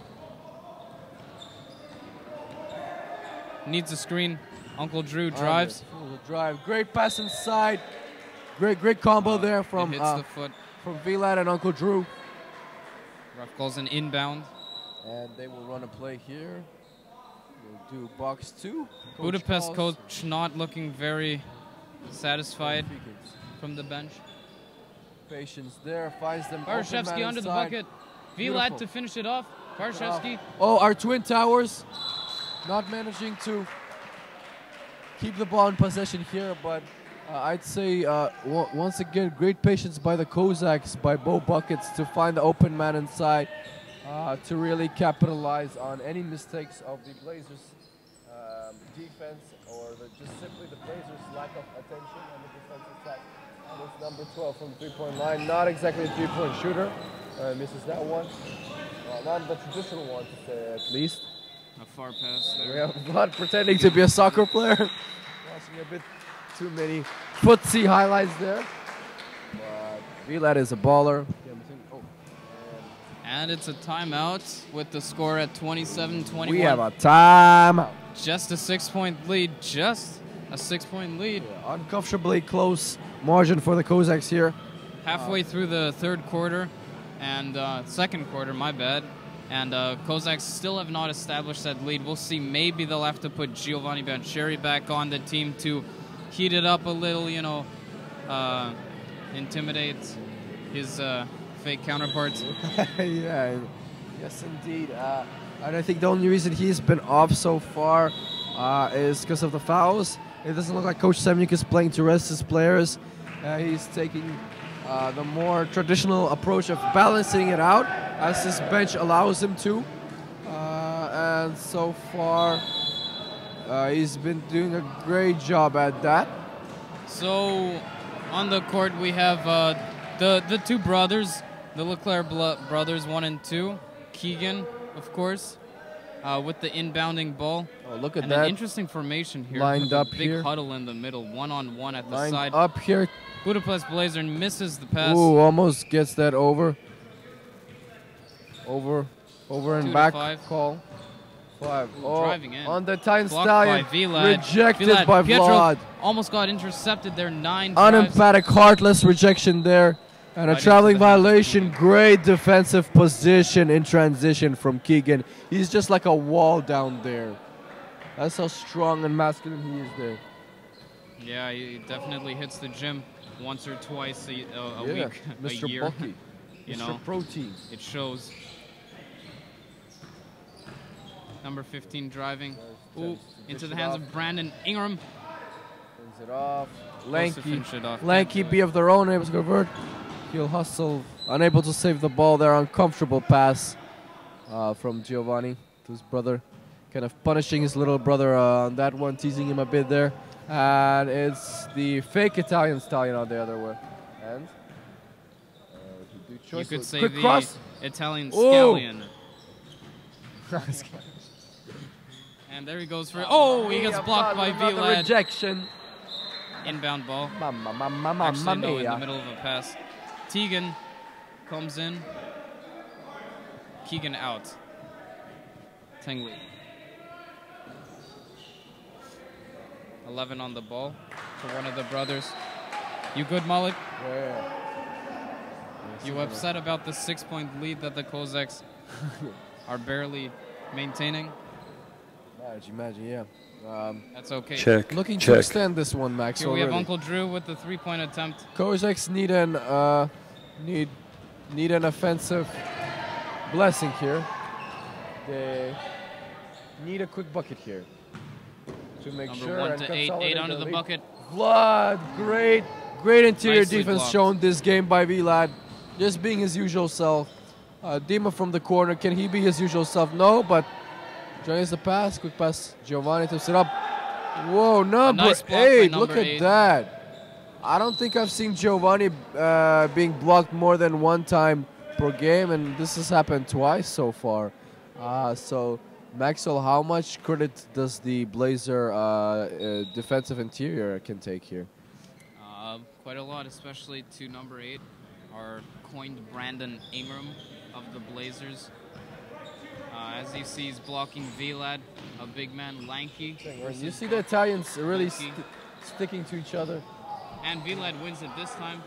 Needs a screen. Uncle Drew drives. Drive. Great pass inside. Great combo there from It hits the foot. from Vlad and Uncle Drew. Ref calls an inbound. And they will run a play here. We'll do box 2. Budapest coach not looking very satisfied from the bench. Patience there, finds them. open Barashevsky man under the inside. bucket. Beautiful. Vlad to finish it off. Barashevsky. Oh, our Twin Towers not managing to keep the ball in possession here, but I'd say once again, great patience by the Cossacks, by Bo Buckets to find the open man inside to really capitalize on any mistakes of the Blazers defense or just simply the Blazers' lack of attention on the defensive side. And it's number 12 from the three-point line, not exactly a three-point shooter, misses that one. Not the traditional one, to say at least. A far pass there. Yeah, not pretending to be a soccer player. Watching a bit too many footsie highlights there. But Vlad is a baller. And it's a timeout with the score at 27-21. We have a timeout. Just a 6-point lead. Just a 6-point lead. Yeah, uncomfortably close margin for the Cossacks here. Halfway through the third quarter and second quarter, my bad. And Cossacks still have not established that lead. We'll see. Maybe they'll have to put Giovanni Bancheri back on the team to heat it up a little, you know, intimidate his fake counterparts. Yeah, yes indeed. And I think the only reason he's been off so far is because of the fouls. It doesn't look like Coach Semyuk is playing to rest his players. He's taking the more traditional approach of balancing it out as his bench allows him to. And so far, he's been doing a great job at that. So on the court we have the two brothers, the Leclerc brothers, 1 and 2. Keegan, of course, with the inbounding ball. Oh, look at and that. An interesting formation here. Lined with a up big here. huddle in the middle, one-on-one at the Lined side. up here. Budapest Blazer misses the pass. Ooh, almost gets that over. Over 2 and to back 5. call. 5. Ooh, Oh, driving in. on the Time Blocked Stallion. by Vlad. Rejected Vlad. by Pietrov Vlad. almost got intercepted there. 9 drives. Unemphatic, heartless rejection there. And a Right traveling into the hands of violation. Keegan. Great defensive position in transition from Keegan. He's just like a wall down there. That's how strong and masculine he is there. Yeah, he definitely hits the gym once or twice a Yeah, week, Mr. a year. Bulky. You Mr. know, Protein. it shows. Number 15 driving. Ooh, into the hands of Brandon Ingram. Brings it off. Close to Lanky. finish it off. Lanky B of their own, able to convert. He'll hustle, unable to save the ball there. Uncomfortable pass from Giovanni to his brother. Kind of punishing his little brother on that one, teasing him a bit there. And it's the fake Italian stallion on the other way. And You could say quick the cross. Italian Ooh. scallion. And there he goes for. Oh, he gets blocked by Another Vlad. rejection. Inbound ball. Mamma Actually, no, in the mia. middle of a pass. Tegan comes in. Keegan out. Tingley. 11 on the ball for one of the brothers. You good, Malik? Yeah. You upset about the 6-point lead that the Cossacks are barely maintaining? Imagine, yeah. That's okay. Check. Looking to check. extend this one, Max. Here we have already. Uncle Drew with the 3-point attempt. Cossacks need an need an offensive blessing here. They need a quick bucket here to make Number sure 1 and to 8, consolidate 8 under the lead. bucket. Vlad, great interior Nicely defense blocked. shown this game by Vlad. Just being his usual self, Dima from the corner. Can he be his usual self? No, but joins the pass. Quick pass. Giovanni tips it up. Whoa, number nice block by 8. number Look at 8. that. I don't think I've seen Giovanni being blocked more than one time per game, and this has happened twice so far. So, Maxwell, how much credit does the Blazer defensive interior can take here? Quite a lot, especially to number 8, our coined Brandon Ingram of the Blazers. As you see, he's blocking Vlad, a big man, lanky. You see the Italians really Lanky. sticking to each other. And Vlad wins it this time.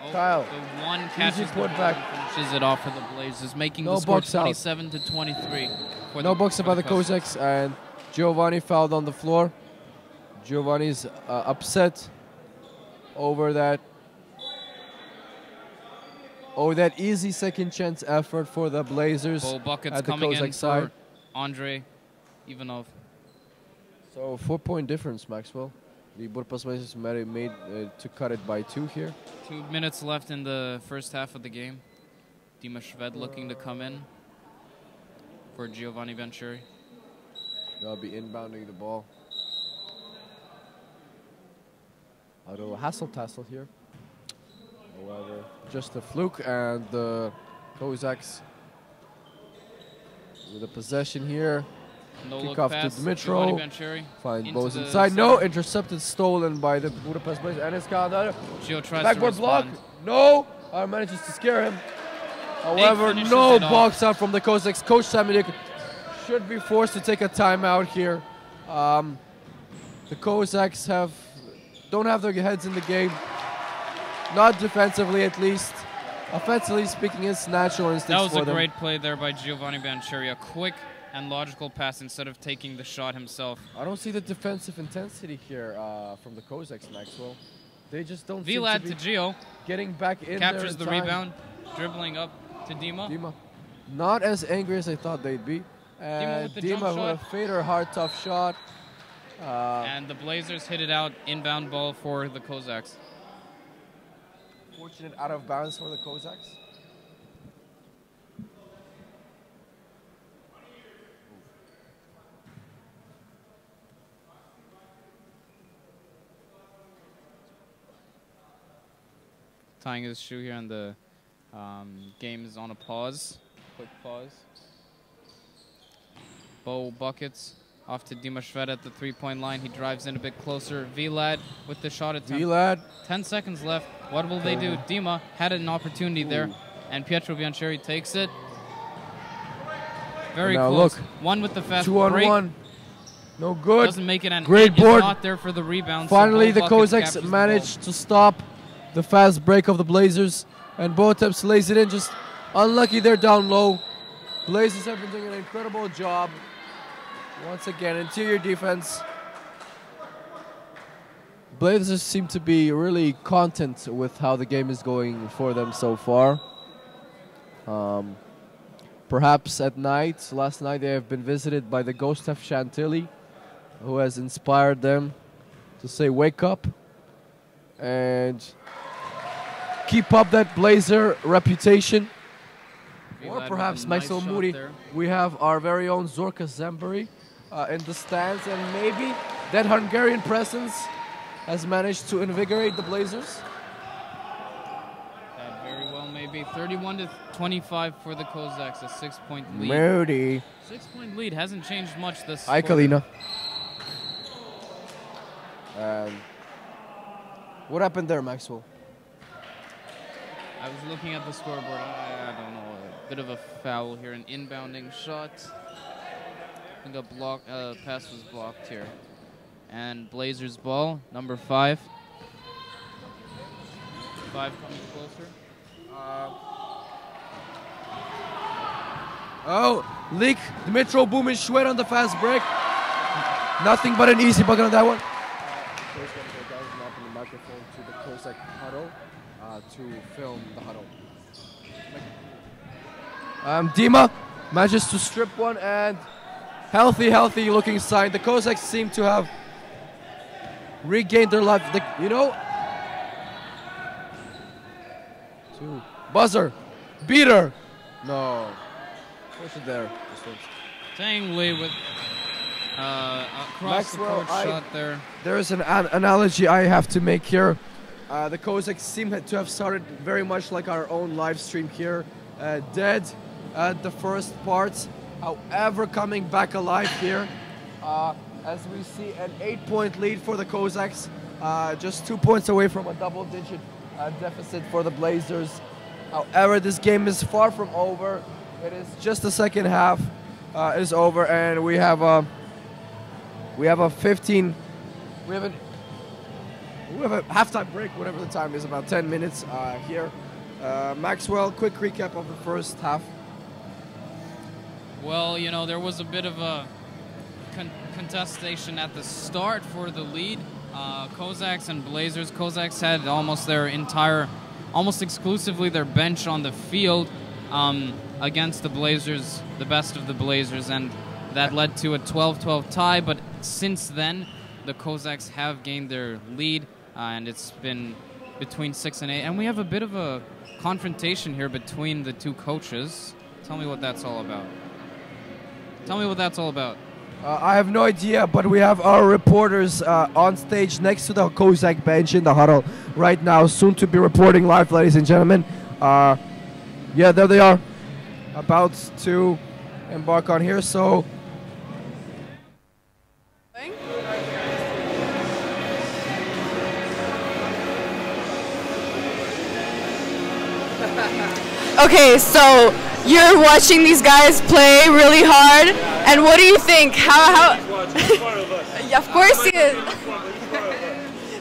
Oh, Kyle, the one catches the put ball back. and finishes it off for the Blazers, making No the score box out. 27 to 23. For No the, boxing for by the Cossacks, and Giovanni fouled on the floor. Giovanni's upset over that. Oh, that easy second chance effort for the Blazers. Bowl buckets at the coming in Cossack for side. Andre Ivanov. So 4-point difference, Maxwell. The Budapest Blazers made to cut it by 2 here. 2 minutes left in the first half of the game. Dima Shved looking to come in for Giovanni Venturi. They'll be inbounding the ball. A little hassle-tassel here. However, just a fluke, and the Cossacks with a possession here. No Kick look off to pass. Dmitro. Giovanni Venturi. Find into Bose the inside. No, center. intercepted, stolen by the Budapest Blazers. And it's got another Gio tries backboard to block. respond. No, manages to scare him. However, finishes no it off. box out from the Cossacks. Coach Saminik should be forced to take a timeout here. The Cossacks don't have their heads in the game. Not defensively, at least. Offensively speaking, it's natural instincts That was for a them. great play there by Giovanni Venturi. A quick and logical pass instead of taking the shot himself. I don't see the defensive intensity here from the Cossacks, Maxwell. They just don't seem Vlad to to be Gio. getting back in there Captures in the time. rebound. Dribbling up to Dima. Dima, not as angry as I thought they'd be. with the jump Dima with shot. a fader, hard, tough shot. And the Blazers hit it out. Inbound ball for the Cossacks. Fortunate out of bounds for the Cossacks. Tying his shoe here, and the game is on a pause. Quick pause. Bo buckets off to Dima Shved at the three-point line. He drives in a bit closer. Vlad with the shot attempt. Vlad, 10 seconds left. What will they do? Dima had an opportunity there, Ooh. and Pietro Biancheri takes it. Very Now close. look. One with the fast 2 break. on 1. No good. Doesn't make it, and Great it is board. not there for the rebound. so Finally, Bo the Buckets Cossacks captures the managed to stop the fast break of the Blazers. And Boteps lays it in, just unlucky they're down low. Blazers have been doing an incredible job. Once again, interior defense. Blazers seem to be really content with how the game is going for them so far. Perhaps at night, last night they have been visited by the ghost of Chantilly, who has inspired them to say wake up and keep up that Blazer reputation. Vlad Or with perhaps a nice Maxwell shot Moody. there. We have our very own Zorka Zemberi in the stands, and maybe that Hungarian presence has managed to invigorate the Blazers. That very well may be. 31 to 25 for the Cossacks, a 6-point lead. Moody. 6-point lead hasn't changed much this Hi, quarter. Kalina. What happened there, Maxwell? I was looking at the scoreboard. I don't know. A bit of a foul here. An inbounding shot. I think a pass was blocked here. And Blazers ball, number 5. 5 coming closer. Oh, leak. Dmitro Bumin Shwed on the fast break. Nothing but an easy bucket on that one. First one go down and open the microphone to the Cossack huddle to film the huddle. Dima manages to strip one, and healthy looking sign. The Cossacks seem to have regained their life. Two. Buzzer. Beater. No. Push it there. Tang Lee with across the Maxwell, court shot there. There is an analogy I have to make here. The Cossacks seem to have started very much like our own live stream here, dead at the first parts, however coming back alive here. As we see an 8-point lead for the Cossacks, just 2 points away from a double-digit deficit for the Blazers. However, this game is far from over. It is just the second half is over, and we have a 15. We have a halftime break, whatever the time is, about 10 minutes here. Maxwell, quick recap of the first half. Well, you know, there was a bit of a contestation at the start for the lead. Cossacks and Blazers. Cossacks had almost exclusively their bench on the field against the Blazers, the best of the Blazers, and that led to a 12-12 tie. But since then, the Cossacks have gained their lead, and it's been between 6 and 8. And we have a bit of a confrontation here between the two coaches. Tell me what that's all about. Tell me what that's all about. I have no idea, but we have our reporters on stage next to the Cossack bench in the huddle right now, soon to be reporting live, ladies and gentlemen. Yeah, there they are, about to embark on here. So. Okay, so you're watching these guys play really hard, and what do you think? How? Yeah, of course he is.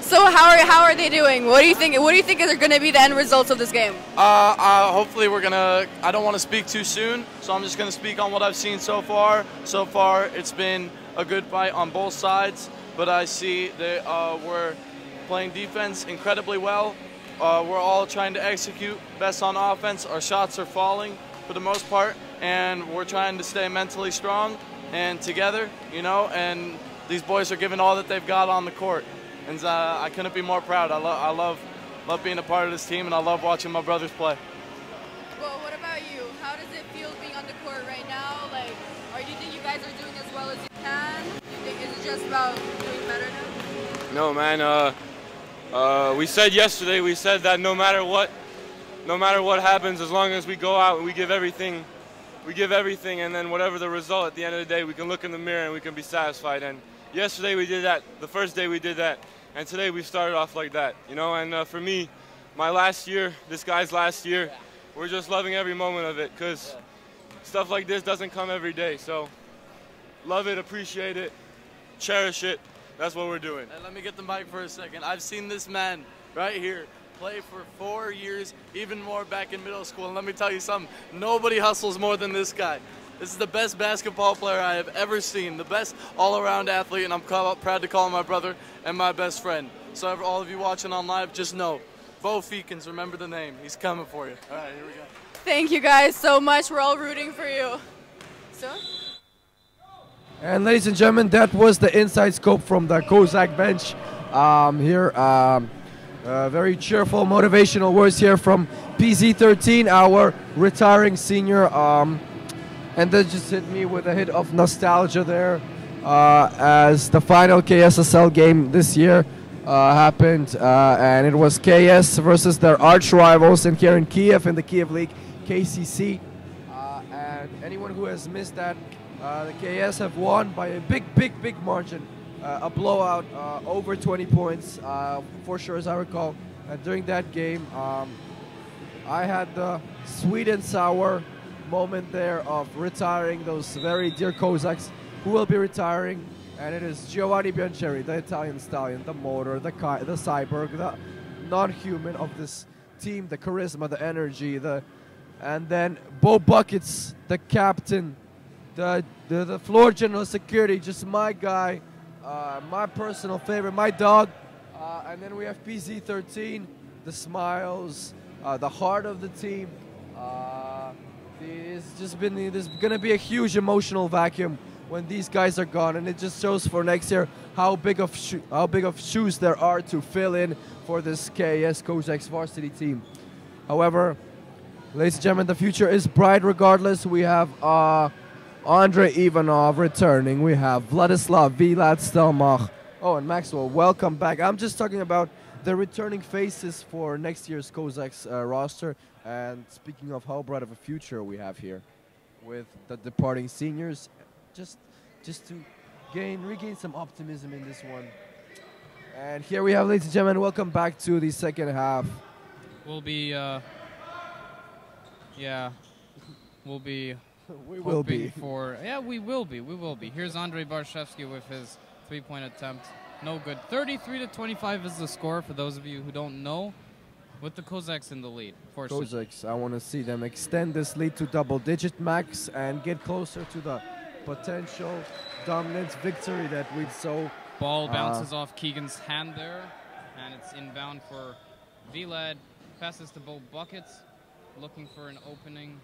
So how are they doing? What do you think? What do you think are going to be the end results of this game? Hopefully we're gonna. I don't want to speak too soon, so I'm just gonna speak on what I've seen so far. So far, it's been a good fight on both sides, but I see that we're playing defense incredibly well. We're all trying to execute best on offense. Our shots are falling for the most part, and we're trying to stay mentally strong and together, you know, and these boys are giving all that they've got on the court. And I couldn't be more proud. I love being a part of this team, and I love watching my brothers play. Well, what about you? How does it feel being on the court right now? Like, do you think you guys are doing as well as you can? Do you think is it just about doing better now? No, man. We said yesterday, we said that no matter what happens, as long as we go out and we give everything, and then whatever the result at the end of the day, we can look in the mirror and we can be satisfied. And yesterday we did that. The first day we did that, and today we started off like that, you know. And for me, my last year, this guy's last year, we're just loving every moment of it, because stuff like this doesn't come every day. So love it, appreciate it, cherish it. That's what we're doing. And let me get the mic for a second. I've seen this man right here play for 4 years, even more back in middle school. And let me tell you something, nobody hustles more than this guy. This is the best basketball player I have ever seen, the best all-around athlete, and I'm proud to call him my brother and my best friend. So all of you watching on live, just know, Bo Feekins, remember the name. He's coming for you. All right, here we go. Thank you guys so much. We're all rooting for you. So? And ladies and gentlemen, that was the inside scope from the Cossack bench here. Very cheerful, motivational words here from PZ13, our retiring senior. And that just hit me with a hit of nostalgia there as the final KSSL game this year happened. And it was KS versus their arch rivals here in Kiev in the Kiev League, KCC. And anyone who has missed that, the KS have won by a big margin. A blowout, over 20 points, for sure, as I recall. During that game, I had the sweet and sour moment there of retiring those very dear Cossacks who will be retiring. And it is Giovanni Biancheri, the Italian stallion, the motor, the cyborg, the non-human of this team, the charisma, the energy, and then Bo Buckets, the captain, the floor general security, just my guy, my personal favorite, my dog. And then we have PZ13, the smiles, the heart of the team. There's going to be a huge emotional vacuum when these guys are gone, and it just shows for next year how big of shoes there are to fill in for this KS Cossacks varsity team. However, Ladies and gentlemen, the future is bright regardless. We have Andrei Ivanov returning. We have Vladislav Vilad Stelmach. Oh, and Maxwell, welcome back. I'm just talking about the returning faces for next year's Cossacks roster. And speaking of how bright of a future we have here with the departing seniors, just to regain some optimism in this one. And here we have, ladies and gentlemen, welcome back to the second half. We'll be, we'll be We will be. We will be. Here's Andrei Barshevsky with his three-point attempt. No good. 33-25 is the score for those of you who don't know, with the Cossacks in the lead. Cossacks, I want to see them extend this lead to double-digit max and get closer to the potential dominant victory that we saw. Ball bounces off Keegan's hand there, and it's inbound for Vilad. Passes to Bo Buckets, looking for an opening.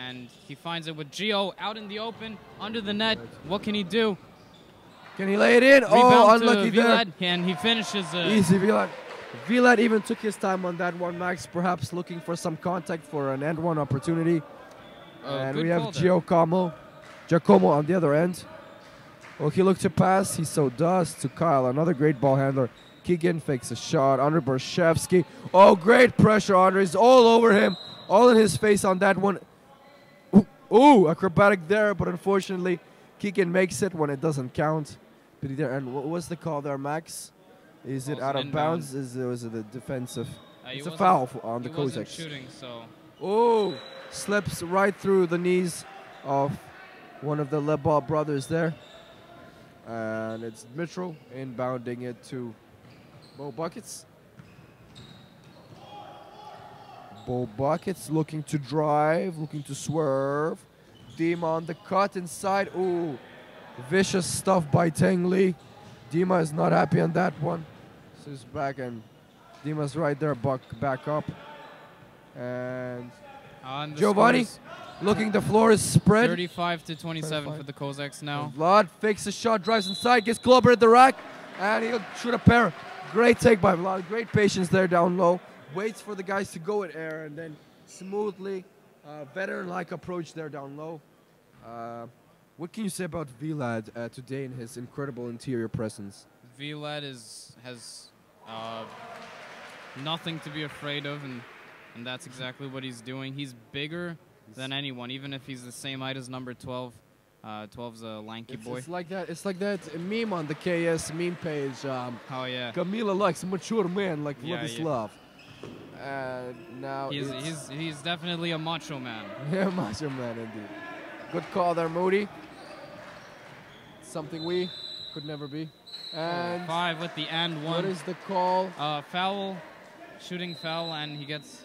And he finds it with Gio out in the open, under the net. What can he do? Can he lay it in? Rebound Unlucky to there. Vilad, and he finishes. Easy, Vilad. Vilad even took his time on that one, Max, perhaps looking for some contact for an end-one opportunity. And we have Giacomo on the other end. Well, he looked to pass. He so does to Kyle, another great ball handler. Keegan fakes a shot. Andrei Barshevsky. Oh, great pressure. Andrei's all over him, all in his face on that one. Ooh, acrobatic there, but unfortunately, Keegan makes it when it doesn't count. And what was the call there, Max? Is it out of bounds? Was it a defensive? It's a foul on the Cossacks. Shooting, so. Oh, slips right through the knees of one of the Lebov brothers there. And it's Mitro inbounding it to Bo Buckets. Bo Buckets looking to drive, looking to swerve. Dima on the cut inside. Ooh, vicious stuff by Teng Li. Dima is not happy on that one. So he's back, and Dima's right there, back up. And Giovanni looking, the floor is spread. 35-27 for the Cossacks now. Vlad fakes a shot, drives inside, gets Klober at the rack, and he'll shoot a pair. Great take by Vlad, great patience there down low. Waits for the guys to go in air, and then smoothly, veteran-like approach there down low. What can you say about Vilad today in his incredible interior presence? Vilad has nothing to be afraid of, and that's exactly what he's doing. He's bigger than anyone, even if he's the same height as number 12. 12's a lanky boy. It's like that. It's like that meme on the KS meme page. Oh yeah. Camila likes a mature man like Vladislav. Now he's definitely a macho man. Yeah, macho man indeed. Good call there, Moody. Something we could never be. And 5 with the and 1. What is the call? Foul, shooting foul, and he gets.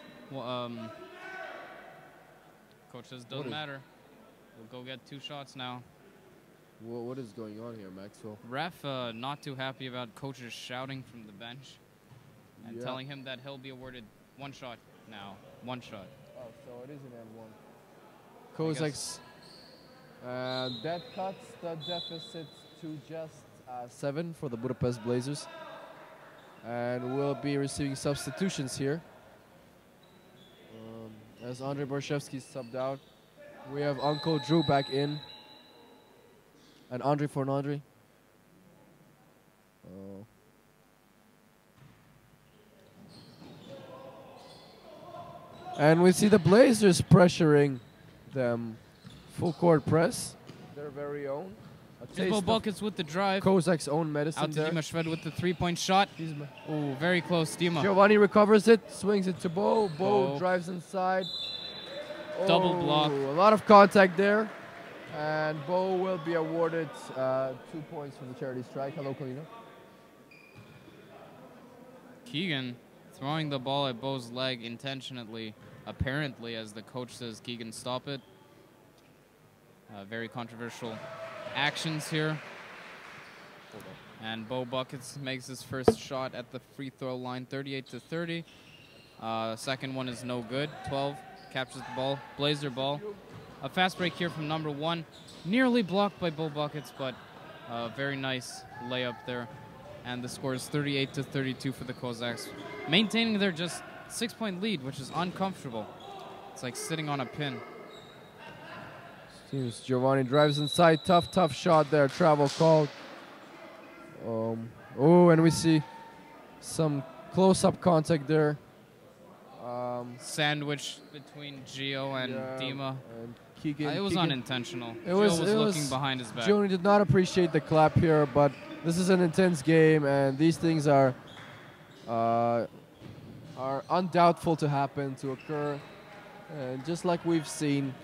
Coach says doesn't matter. We'll go get 2 shots now. What is going on here, Maxwell? Ref not too happy about coaches shouting from the bench and telling him that he'll be awarded 1 shot now. 1 shot. Oh, so it is an and 1. Cossacks. That cuts the deficit to just 7 for the Budapest Blazers. And we'll be receiving substitutions here. As Andrei Barshevsky subbed out. We have Uncle Drew back in. And Andre for Andre. And we see the Blazers pressuring them. Full court press. Their very own. Bo Buckets with the drive. Cossacks' own medicine. Out to Dima Shved with the 3-point shot. Oh, very close, Dima. Giovanni recovers it, swings it to Bo. Bo drives inside. Double block. A lot of contact there. And Bo will be awarded 2 points for the charity strike. Hello, Colina. Keegan throwing the ball at Bo's leg intentionally, apparently, as the coach says, Keegan, stop it. Very controversial actions here. And Bo Buckets makes his first shot at the free throw line, 38-30. Second one is no good. 12 captures the ball. Blazer ball. A fast break here from number 1. Nearly blocked by Bo Buckets, but very nice layup there. And the score is 38-32 for the Cossacks. Maintaining their just 6-point lead, which is uncomfortable. It's like sitting on a pin. Seems Giovanni drives inside. Tough shot there. Travel called. Oh, and we see some close-up contact there. Sandwich between Gio and Dima. And Keegan. It was Keegan. unintentional. It Gio was looking behind his back. Giovanni did not appreciate the clap here, but this is an intense game, and these things are undoubtful to happen, to occur, and just like we've seen.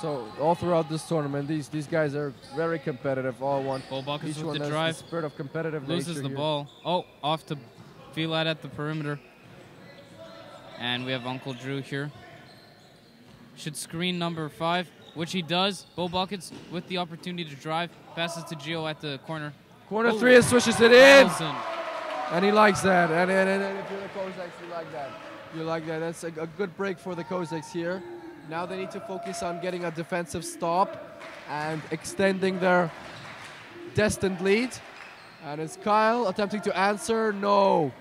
So all throughout this tournament, these guys are very competitive. All one. Ball buckets Each with one the has drive. the spirit of competitive Loses nature the here. ball. Oh, off to Filat at the perimeter. And we have Uncle Drew here. Should screen number 5, which he does. Bo Buckets with the opportunity to drive. Passes to Gio at the corner. Corner Oh. 3 and swishes it in. Carlson. And he likes that. And if you're the Cossacks, you like that. You like that. That's a good break for the Cossacks here. Now they need to focus on getting a defensive stop and extending their destined lead. And it's Kyle attempting to answer. No.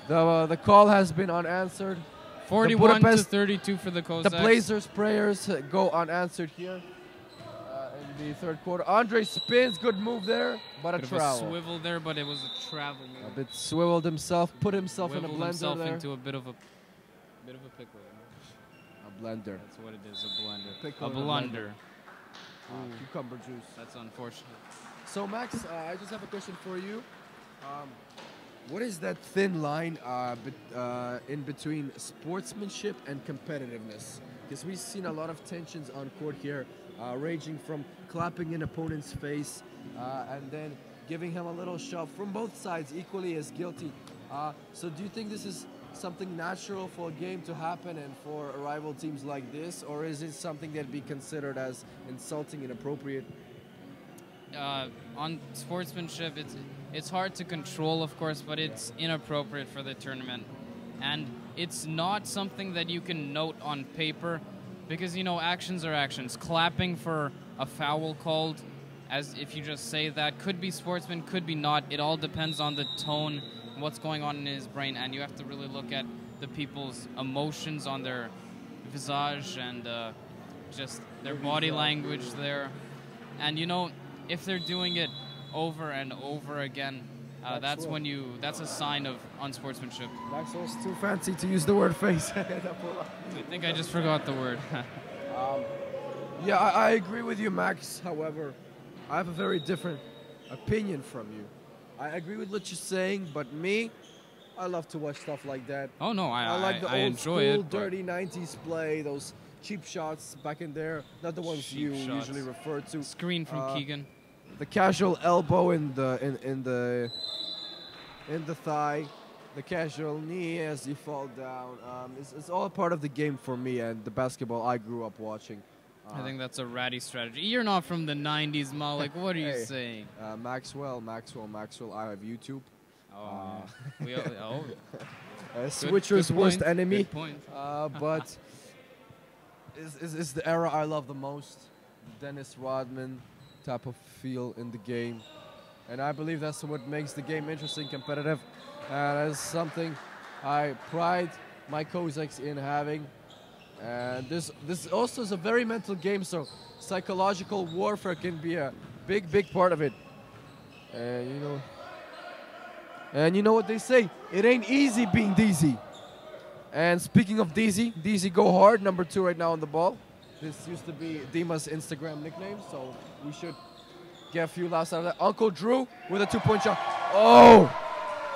The call has been unanswered. 41 to Budapest- 32 for the Cossacks. The Blazers prayers go unanswered here in the third quarter. Andre spins. Good move there, but Bit a of a travel. swivel there, but it was a travel A move. bit swiveled himself, put himself in a Swiveled blender himself there. into a bit of a pickle. A blender. That's what it is, a blender. Pickle A in a blunder. Cucumber juice. That's unfortunate. So Max, I just have a question for you. What is that thin line in between sportsmanship and competitiveness? Because we've seen a lot of tensions on court here, ranging from clapping in opponent's face and then giving him a little shove from both sides, equally as guilty. So do you think this is something natural for a game to happen and for rival teams like this, or is it something that'd be considered as insulting, inappropriate? On sportsmanship, it's hard to control, of course, but it's inappropriate for the tournament. And it's not something that you can note on paper because, you know, actions are actions. Clapping for a foul called, as if you just say that, could be sportsman, could be not. It all depends on the tone, what's going on in his brain, and you have to really look at the people's emotions on their visage and just their body language there. And, you know, if they're doing it over and over again, that's a sign of unsportsmanship. Maxwell's too fancy to use the word face. I think I just forgot the word. Yeah, I agree with you, Max. However, I have a very different opinion from you. I agree with what you're saying, but me, I love to watch stuff like that. Oh no, I like the I old enjoy school, it. but dirty 90s play, those cheap shots back in there, not the ones Cheap you shots. usually refer to. Screen from Keegan. The casual elbow in the thigh, the casual knee as you fall down. It's all part of the game for me and the basketball I grew up watching. I think that's a ratty strategy. You're not from the 90s, Malik. What are you Hey. saying? Maxwell. I have YouTube. Oh, Switcher's good worst point, enemy. good point. But is the era I love the most. Dennis Rodman type of feel in the game. And I believe that's what makes the game interesting, competitive. And that's something I pride my Cossacks in having. And this also is a very mental game, so psychological warfare can be a big part of it. And you know what they say, it ain't easy being DZ. And speaking of DZ go hard, number 2 right now on the ball. This used to be Dima's Instagram nickname, so we should get a few laughs out of that. Uncle Drew with a 2-point shot. Oh,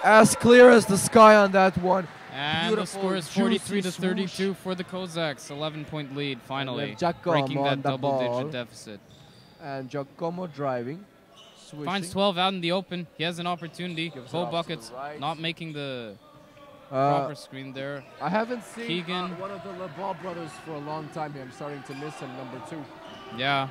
as clear as the sky on that one. And the Beautiful, score is 43 to juicy 32 for the Cossacks. 11-point lead, finally. Giacomo Breaking on that the ball. double-digit deficit. And Giacomo driving, switching. Finds 12 out in the open. He has an opportunity. Gives it Full off to buckets. the right. Not making the Uh, proper screen there. I haven't seen Keegan. one of the LeBall brothers for a long time here. I'm starting to miss him, number 2. Yeah.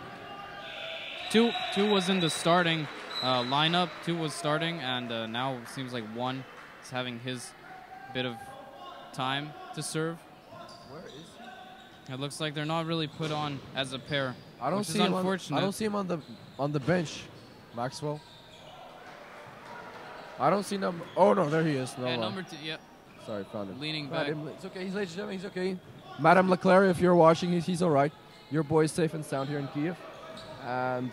Two was in the starting lineup. 2 was starting, and now it seems like 1 is having his bit of time to serve. Where is he? It looks like they're not really put on as a pair. I don't which see is him. unfortunate. I don't see him on the bench, Maxwell. I don't see number. Oh no, there he is. No Yeah, one. number 2. Yep. Sorry, found him. Leaning Found back. him. It's okay. He's ladies and gentlemen. He's okay. Madame Leclerc, if you're watching, he's all right. Your boy is safe and sound here in Kiev. And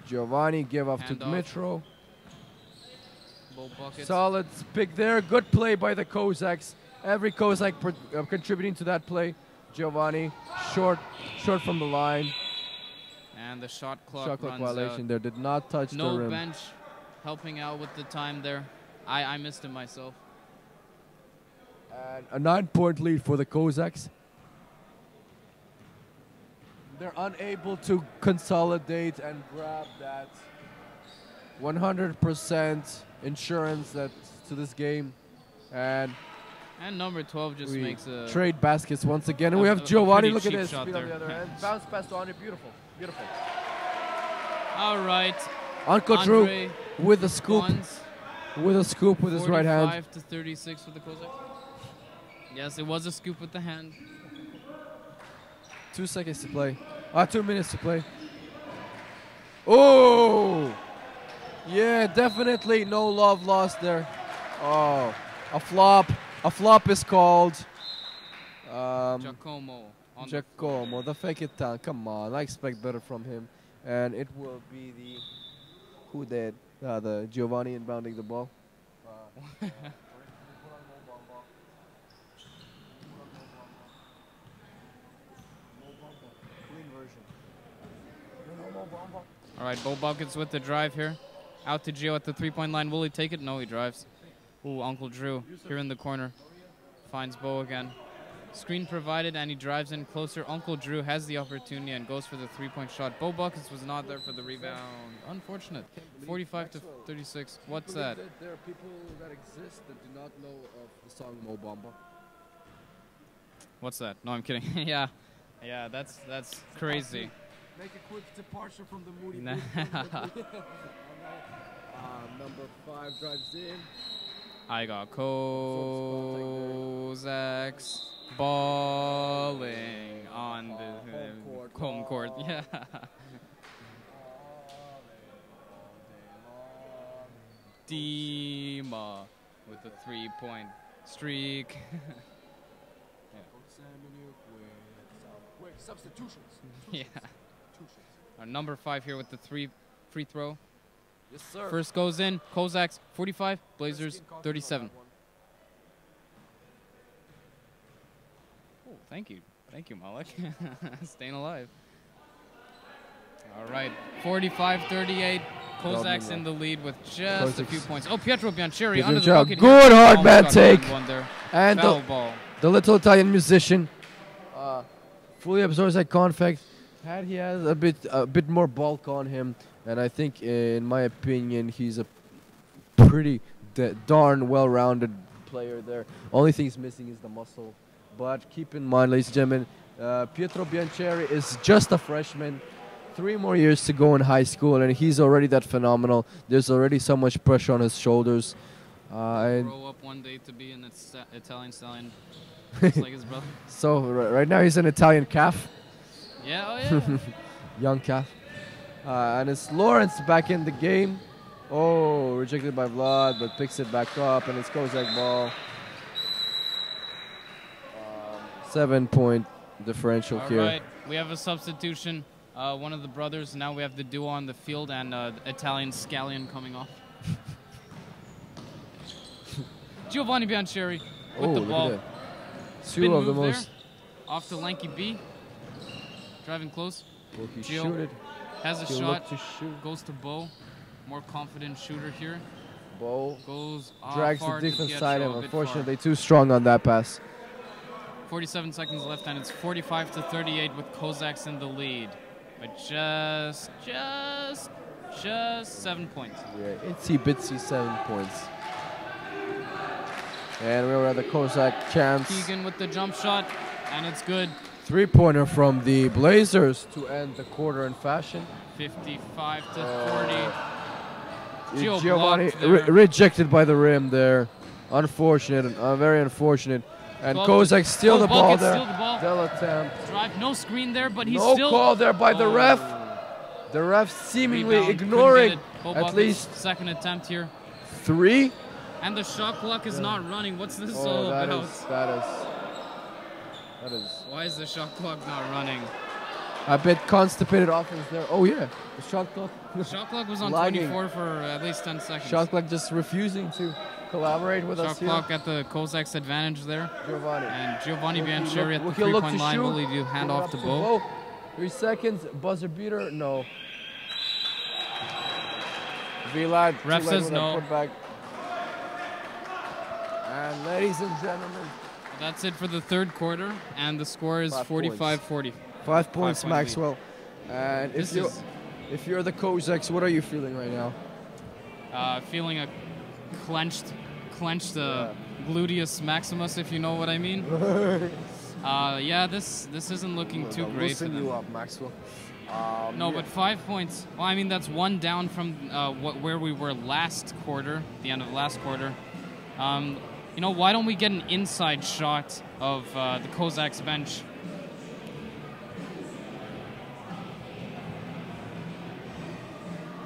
Giovanni give off to Handoff. Dmitro. Bull buckets. Solid pick there. Good play by the Cossacks. Every Cossack contributing to that play. Giovanni, short from the line. And the shot clock Shot clock runs violation out. there. Did not touch No the rim. bench helping out with the time there. I missed it myself. And a 9-point lead for the Cossacks. They're unable to consolidate and grab that 100% insurance that's to this game. And number 12 just we makes a... trade baskets once again. And we a- have a Giovanni. pretty Look at cheap this. shot Speed on there. the other end. Bounce pass to Andre. Beautiful. Beautiful. All right. Uncle Drew Andre with a scoop. Guns, With a scoop with his right hand. 45 to 36 for the Cossacks. Yes, it was a scoop with the hand. 2 seconds to play. 2 minutes to play. Oh! Yeah, definitely no love lost there. Oh, a flop. A flop is called. Giacomo. On the Giacomo, the fake it down. Come on, I expect better from him. And it will be the... Who did? The Giovanni inbounding the ball. All right, Bo Buckets with the drive here. Out to Gio at the three-point line. Will he take it? No, he drives. Ooh, Uncle Drew here in the corner. Finds Bo again. Screen provided, and he drives in closer. Uncle Drew has the opportunity and goes for the three-point shot. Bo Buckets was not there for the rebound. Unfortunate. 45 to 36. What's that? There are people that exist that do not know of the song Mo Bamba. What's that? No, I'm kidding. Yeah, that's crazy. Make a quick departure from the moody Nah. Number 5 drives in. I got Cossacks balling on the home court. Yeah. Dima with the three-point streak. Quick substitutions. Yeah. Our number 5 here with the free throw. Yes, sir. First goes in. Cossacks 45, Blazers 37. Oh, thank you, Malik. Staying alive. All right, 45-38. Cossacks in the lead with just a few points. Oh, Pietro Biancheri under the bucket. Good hard man Almost got take. one there. And Foul ball. the little Italian musician fully absorbs that contact. He has a bit more bulk on him, and I think, in my opinion, he's a pretty darn well-rounded player there. Only thing he's missing is the muscle. But keep in mind, ladies and gentlemen, Pietro Biancheri is just a freshman. 3 more years to go in high school, and he's already that phenomenal. There's already so much pressure on his shoulders. And Grow up one day to be an Italian stallion, just like his brother. so right now he's an Italian calf. Yeah, oh yeah. Young calf. And it's Lawrence back in the game. Oh, rejected by Vlad, but picks it back up, and it's Kozak ball. 7-point differential All here. right, we have a substitution. One of the brothers. Now we have the duo on the field and Italian scallion coming off. Giovanni Biancheri with the look ball. at that. Spin Two of the move most. there. Off to Lanky B. Driving close. Will he Gio shoot it? has a He'll shot. look to shoot. Goes to Bo. More confident shooter here. Ball Goes drags the far to defense Pietro, side, and a bit unfortunately too strong on that pass. far. 47 seconds left, and it's 45-38 with Cossacks in the lead. But just 7 points. Yeah, itsy bitsy 7 points. And we were at the Cossack chance. Keegan with the jump shot, and it's good. 3-pointer from the Blazers to end the quarter in fashion. 55-40. Gio Giovanni blocked there. rejected by the rim there. Unfortunate, very unfortunate. And 12 Kozak steal the ball Buckets there. steal the ball. Del attempt. Drive, no screen there, but he's No still... call there by the Oh. ref. The ref seemingly Rebound, couldn't ignoring get it. Bo at Buckets, least second attempt here. 3. And the shot clock is not running. What's this Oh, all that about? is. Why is the shot clock not running? A bit constipated offense there. Oh yeah, the shot clock. The shot clock was on Lagging. 24 for at least 10 seconds. Shot clock just refusing to collaborate with Shot us here. clock at the Cossacks' advantage there. Giovanni. And Giovanni Will he Biancheri look- at the will he look three-point to line. shoot? Will he do Put it handoff up to Bo? 3 seconds. Buzzer beater. No. Vlad. too Ref late says with that no. putback. And ladies and gentlemen, That's it for the third quarter, and the score is 5 45-40. 5 points, 5-point lead. Maxwell. And This if you're the Cossacks, what are you feeling right now? Feeling a clenched gluteus maximus, if you know what I mean. Yeah, this isn't looking too great for Loosen them. you up, Maxwell. No, yeah. but 5 points. Well, I mean, that's one down from where we were last quarter, the end of last quarter. You know, why don't we get an inside shot of the Cossacks bench?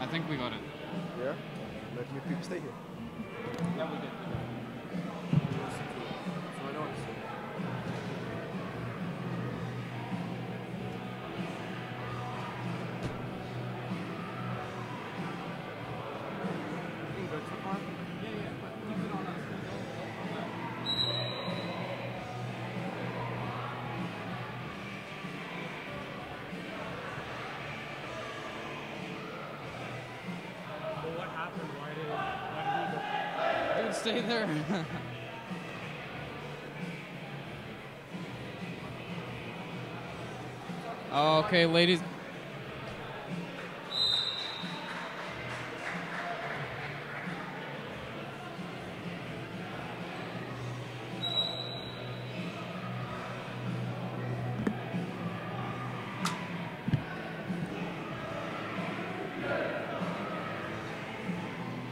I think we got it. Yeah? Let me stay here. Yeah, we did. Don't stay there. Okay, ladies.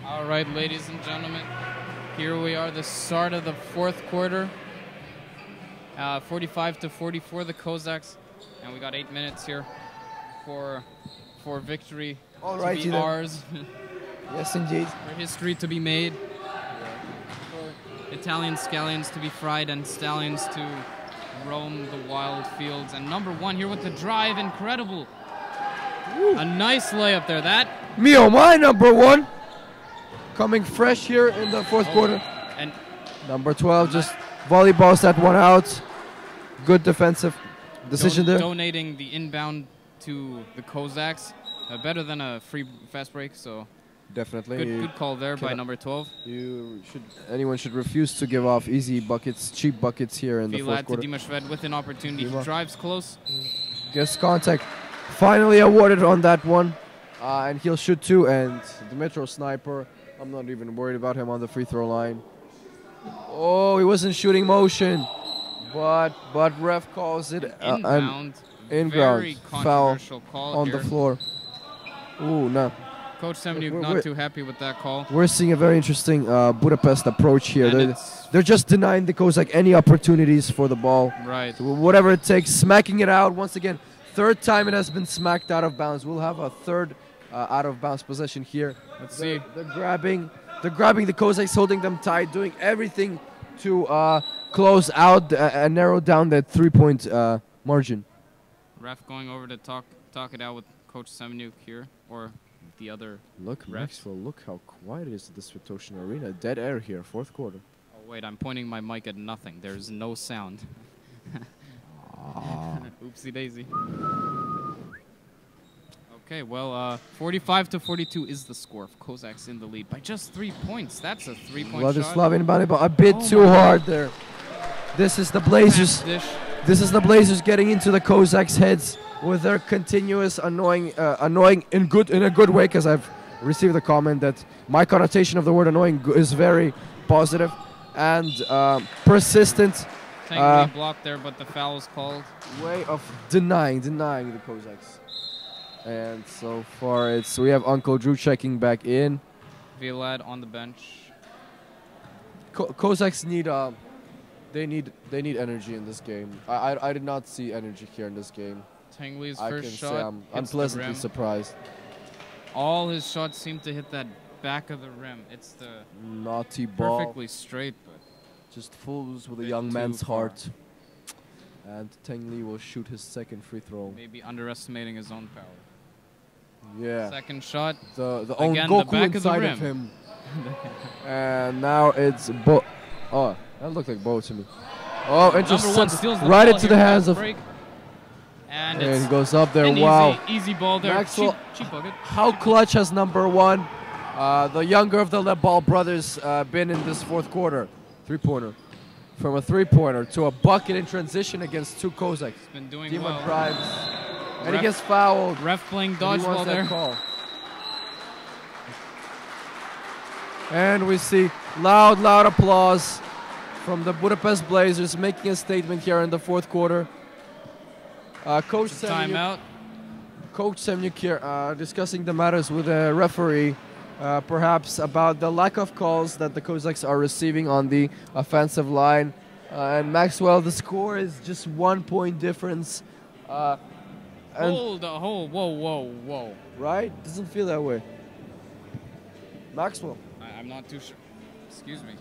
All right, ladies and gentlemen, here we are, the start of the fourth quarter. 45-44, the Cossacks, and we got 8 minutes here for victory All to right, be ours, Yes, indeed. for history to be made, for Italian scallions to be fried and stallions to roam the wild fields. And number one here with the drive, incredible. A nice layup there. That Mio, my number one. Coming fresh here in the fourth quarter. and Number 12 just volleyballs that one out. Good defensive decision there. donating the inbound to the Cossacks. Better than a free fast break, so Definitely. good call there by cannot- number 12. Anyone should refuse to give off easy buckets, cheap buckets here in the fourth Vilad to quarter. Dimashved with an opportunity. He Dima. drives close. Gets contact. Finally awarded on that one. And he'll shoot two. And Dimitro Sniper, I'm not even worried about him on the free throw line. Oh, he wasn't shooting motion. But ref calls it an Inbound. in-ground Very foul controversial call on here. the floor. Ooh, no. Coach Semeniuk We're- not too happy with that call. We're seeing a very interesting Budapest approach here. And They're, it's they're just denying the Cossack any opportunities for the ball. right. So whatever it takes, smacking it out. Once again, third time it has been smacked out of bounds. We'll have a third out of bounds possession here. Let's see. They're grabbing the Cossacks, holding them tight, doing everything to close out and narrow down that 3-point margin. Ref going over to talk it out with Coach Semeniuk here, or the other. Look, Refs. Maxwell, look how quiet it is at this Svetoshin Arena. Dead air here, fourth quarter. Oh wait, I'm pointing my mic at nothing. There's no sound. Oopsie daisy. Okay, well, 45-42 is the score. Cossacks in the lead by just 3 points. That's a 3-point shot. Vladislav Inbanibal a bit Oh too my hard there. This is the Blazers. Fast dish. This is the Blazers getting into the Cossacks' heads with their continuous annoying in a good way. Because I've received a comment that my connotation of the word annoying is very positive and persistent Technically blocked there, but the foul is called. way of denying the Cossacks. And so far, we have Uncle Drew checking back in. Vilad on the bench. Cossacks need they need energy in this game. I did not see energy here in this game. Tangley's I first can shot say I'm hits the unpleasantly rim. surprised. All his shots seem to hit that back of the rim. It's the Naughty ball. perfectly straight, but Just fools with a bit young too man's far. heart. And Teng Li will shoot his second free throw. maybe underestimating his own power. Yeah. Second shot. The own Again, the Goku back of the inside rim. of him. And now it's Bo. Oh, that looked like Bo to me. Oh, Number one intercept steals the right ball into here, the hands fast of. break. And And it's he goes up there. an Wow. easy ball there. Maxwell- Cheap bucket. How clutch has number one, the younger of the Lebal brothers, been in this fourth quarter? Three-pointer. From a three-pointer to a bucket in transition against two Cossacks. He's been doing Dima well. drives. And Ref- he gets fouled. Ref playing And he wants dodgeball that there. call. And we see loud applause from the Budapest Blazers making a statement here in the fourth quarter. Coach Timeout. Semyuk here discussing the matters with the referee, perhaps about the lack of calls that the Cossacks are receiving on the offensive line. And Maxwell, the score is just 1 point difference. And Hold on. Whoa. right? Doesn't feel that way. Maxwell. I'm not too sure. Excuse me.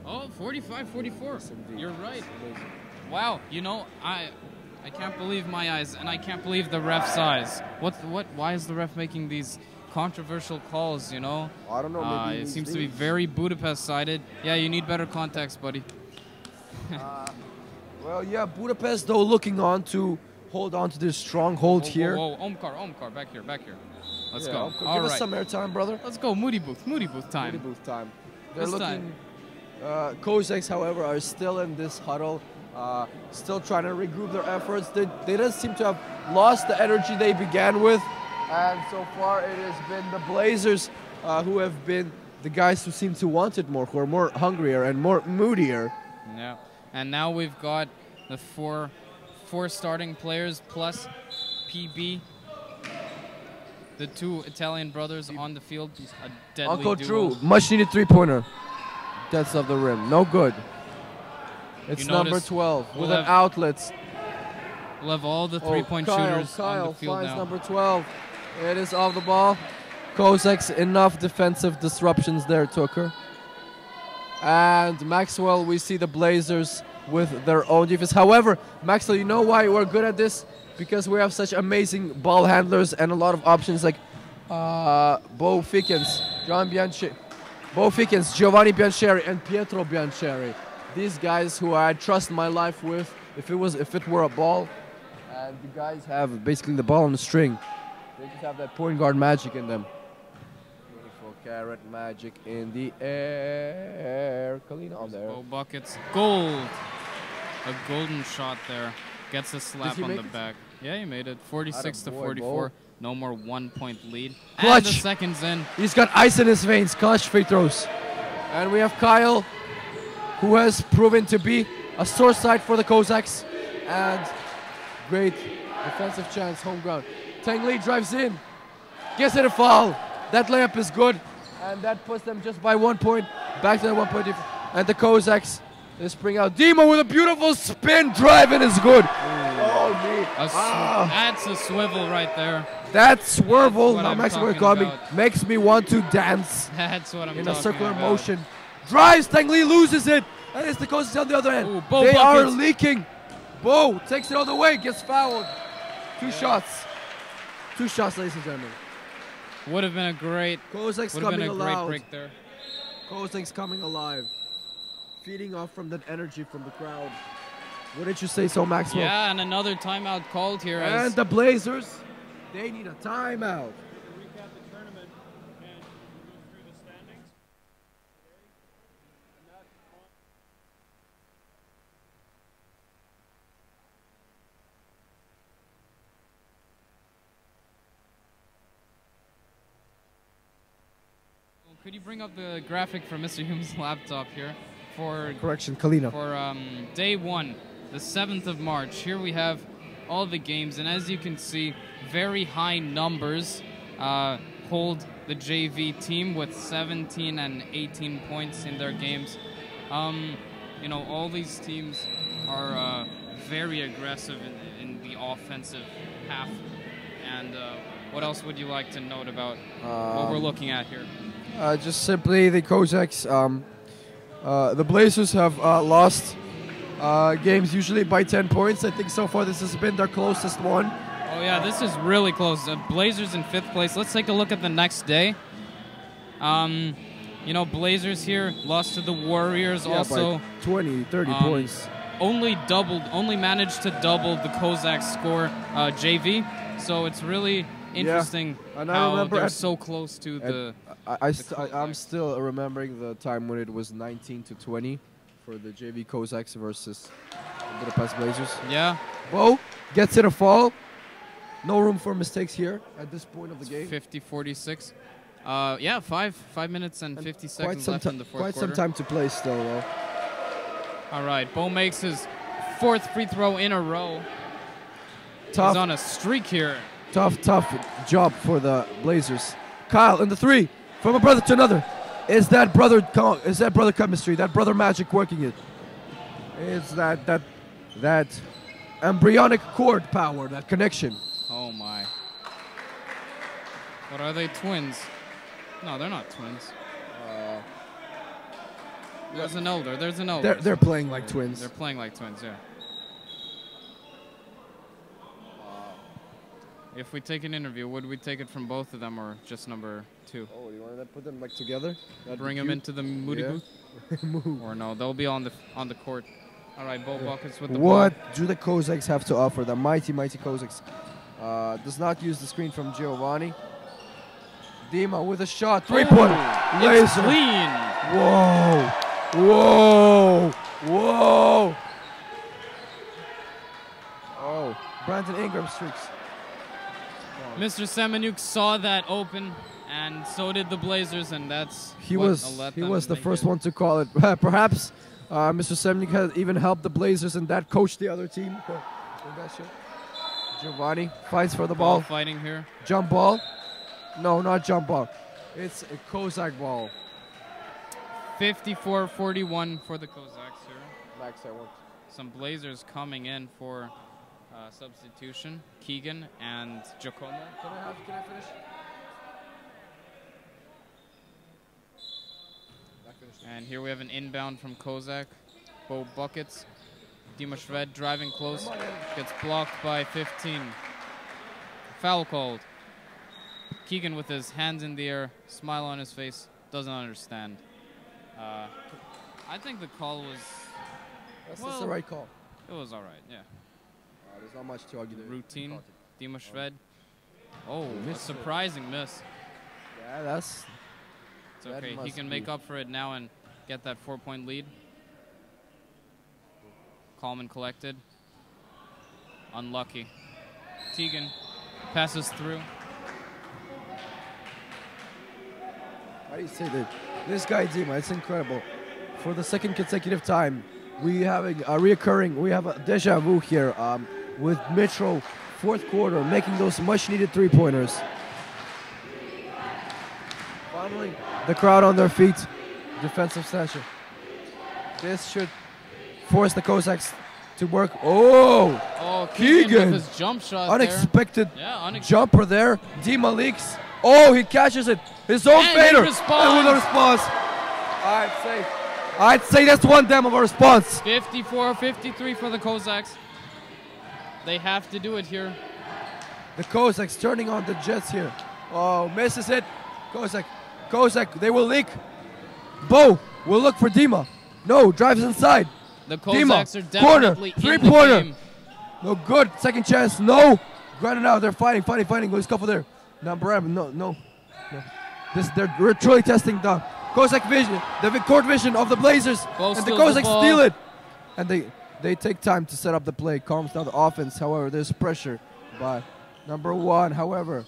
Oh, 45-44. You're right. Wow. You know, I can't believe my eyes, and I can't believe the ref's eyes. Why is the ref making these controversial calls, you know? I don't know. Maybe It seems to be very Budapest-sided. Yeah, you need better context, buddy. Well, yeah, Budapest though looking on to hold on to their stronghold here. Whoa, Omkar, back here. Let's Yeah, go. okay, All give us right. some airtime, brother. Let's go, Moody booth time. Moody booth time. They're This looking. Cossacks, however, are still in this huddle, still trying to regroup their efforts. They don't seem to have lost the energy they began with, and so far it has been the Blazers who have been the guys who seem to want it more, who are more hungrier and more moodier. Yeah. And now we've got the four starting players plus PB. The two Italian brothers on the field. A deadly Uncle duo. Drew, much needed three-pointer. That's of the rim, no good. It's You number notice 12 we'll with an have- outlet. We'll have all the three-point shooters Kyle on the field finds now. number 12. It is off the ball. Cossacks, enough defensive disruptions there to occur. And Maxwell, we see the Blazers with their own defense. However, Maxwell, you know why we're good at this? Because we have such amazing ball handlers and a lot of options like Bo Fickens, Giovanni Biancheri, and Pietro Biancheri. These guys who I trust my life with if it were a ball. And the guys have basically the ball on the string. They just have that point guard magic in them. 24-karat magic in the air. Kalina on there. Oh, buckets. Gold. A golden shot there. Gets a slap he on make the it? back. Yeah, he made it. 46 to Attaboy, 44. Bo. No more 1 point lead. And Clutch. the second's in. He's got ice in his veins. Clutch free throws. And we have Kyle, who has proven to be a sore side for the Cossacks. And great defensive chance, home ground. Teng Li drives in. Gets it a foul. That layup is good. And that puts them just by 1 point. Back to the 1 point difference. And the Cossacks, they spring out. Dima with a beautiful spin drive and it's good. Oh, me. That's a swivel right there. That swervel, what now I'm Maxwell talking called me, about. makes me want to dance That's what I'm in a talking circular about. motion. Drives, Teng Li loses it, and it's the Cossacks on the other end. Ooh, Bo They are buckets. leaking. Bo takes it all the way, gets fouled. Two shots. Two shots, ladies and gentlemen. Would have been a great, Cossacks would have coming been a great alive. break there. Cossacks coming alive. Feeding off from that energy from the crowd. Wouldn't you say so, Maxwell? Yeah, and another timeout called here. And As the Blazers, they need a timeout. Recap the tournament and go through the standings today. And that's on. could you bring up the graphic from Mr. Hume's laptop here for Correction, Kalina. day one, the 7th of March. Here we have all the games, and as you can see, very high numbers hold the JV team with 17 and 18 points in their games. You know, all these teams are very aggressive in the offensive half. And what else would you like to note about what we're looking at here? Just simply the Cossacks. The Blazers have lost games usually by 10 points. I think so far this has been their closest one. Oh yeah, this is really close. Blazers in 5th place. Let's take a look at the next day. You know, Blazers here lost to the Warriors also. By 20, 30 points. Only managed to double the Cossacks score JV. So it's really interesting And I how remember they're so close to the. I'm still remembering the time when it was 19-20 for the JV Cossacks versus the Budapest Blazers. Yeah. Bo gets it a fall. No room for mistakes here at this point of the game. 50-46. Yeah, 5 minutes and 50 seconds left in the fourth quarter. Quite some time to play still, though. All right, Bo makes his 4th free throw in a row. Tough. He's on a streak here. Tough job for the Blazers. Kyle in the 3, from a brother to another. Is that brother chemistry, that brother magic working it? It's that embryonic cord power, that connection. Oh my. What are they, twins? No, they're not twins. There's an elder. They're playing like twins. They're playing like twins, yeah. If we take an interview, would we take it from both of them or just number 2? Oh, you want to put them like together? Bring them into the Moody booth? Or no, they'll be on the court. All right, Bo Buckets with the ball. What do the Cossacks have to offer? The mighty Cossacks. Does not use the screen from Giovanni. Dima with a shot. 3-pointer. It's clean. Whoa. Oh, Brandon Ingram streaks. Mr. Semenuk saw that open, and so did the Blazers, and that's he was the first one to call it. Perhaps Mr. Semenuk has even helped the Blazers and that coached the other team. Giovanni fights for the ball. Fighting here. Jump ball. No, not jump ball. It's a Cossack ball. 54-41 for the Cossacks here. Max, I want. Some Blazers coming in for substitution. Keegan and Giacomo. Can I finish? And here we have an inbound from Kozak. Bo Buckets. Dima Shved driving close. Gets blocked by 15. Foul called. Keegan with his hands in the air, smile on his face, doesn't understand. I think the call was... That's the right call. It was all right, yeah. There's not much to argue there. Routine. Dima Shved. Oh, a surprising miss. Yeah, that's... It's okay. He can make up for it now and get that 4-point lead. Calm and collected. Unlucky. Tegan passes through. How do you say that? This guy Dima, it's incredible. For the second consecutive time, we have a deja vu here with Mitchell, fourth quarter, making those much-needed three-pointers. Finally, the crowd on their feet. Defensive session. This should force the Cossacks to work. Oh, Keegan with his jump shot. Unexpected there. jumper there. Dima leaks. Oh, he catches it. His own fader. And with a response. I'd say that's one damn of a response. 54-53 for the Cossacks. They have to do it here. The Cossacks turning on the Jets here. Oh, misses it. Cossack, they will leak. Bo will look for Dima. No, drives inside. The Cossacks are definitely corner, in three-pointer. the game. No good. Second chance. No. Grounded out. They're fighting. Go scuffle there. No. They're truly testing the Cossack vision, the court vision of the Blazers, and the Cossacks steal it. And they take time to set up the play, calms down the offense. However, there's pressure by number 1. However,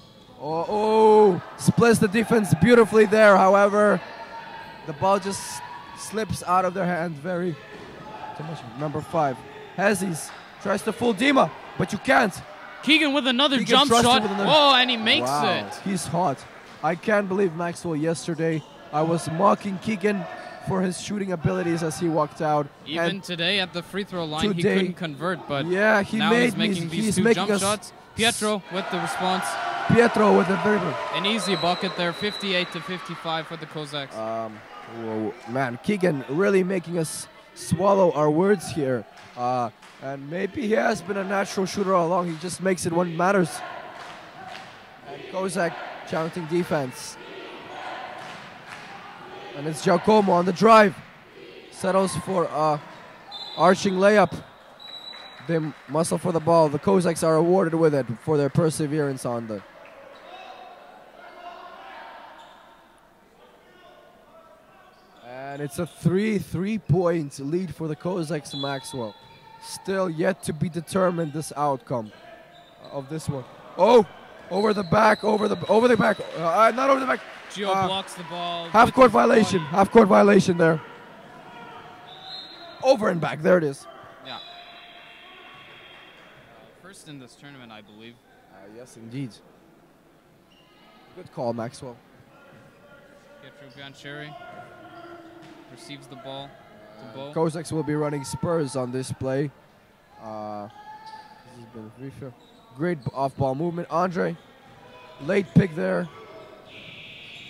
splits the defense beautifully there. However, the ball just slips out of their hand very too much. Number 5, Hazes tries to fool Dima, but you can't. Keegan with another jump shot. Oh, and he makes it. He's hot. I can't believe Maxwell yesterday. I was mocking Keegan for his shooting abilities as he walked out. Even today at the free throw line, he couldn't convert, but yeah, now he's making these two jump shots. Pietro with the response. Pietro with a very An easy bucket there, 58 to 55 for the Cossacks. whoa, man, Keegan really making us swallow our words here. And maybe he has been a natural shooter all along. He just makes it when it matters. And Kozak challenging defense. And it's Giacomo on the drive. Settles for arching layup. They muscle for the ball. The Cossacks are awarded with it for their perseverance on the. And it's a 3-3-point lead for the Cossacks, Maxwell. Still yet to be determined this outcome of this one. Oh, over the back, not over the back. Gio blocks the ball. Half court violation there. Over and back, there it is. Yeah. First in this tournament, I believe. Yes, indeed. Good call, Maxwell. Pietro Biancheri receives the ball to Bo. Cossacks will be running Spurs on this play. This has been a refill. Great off-ball movement. Andre, late pick there.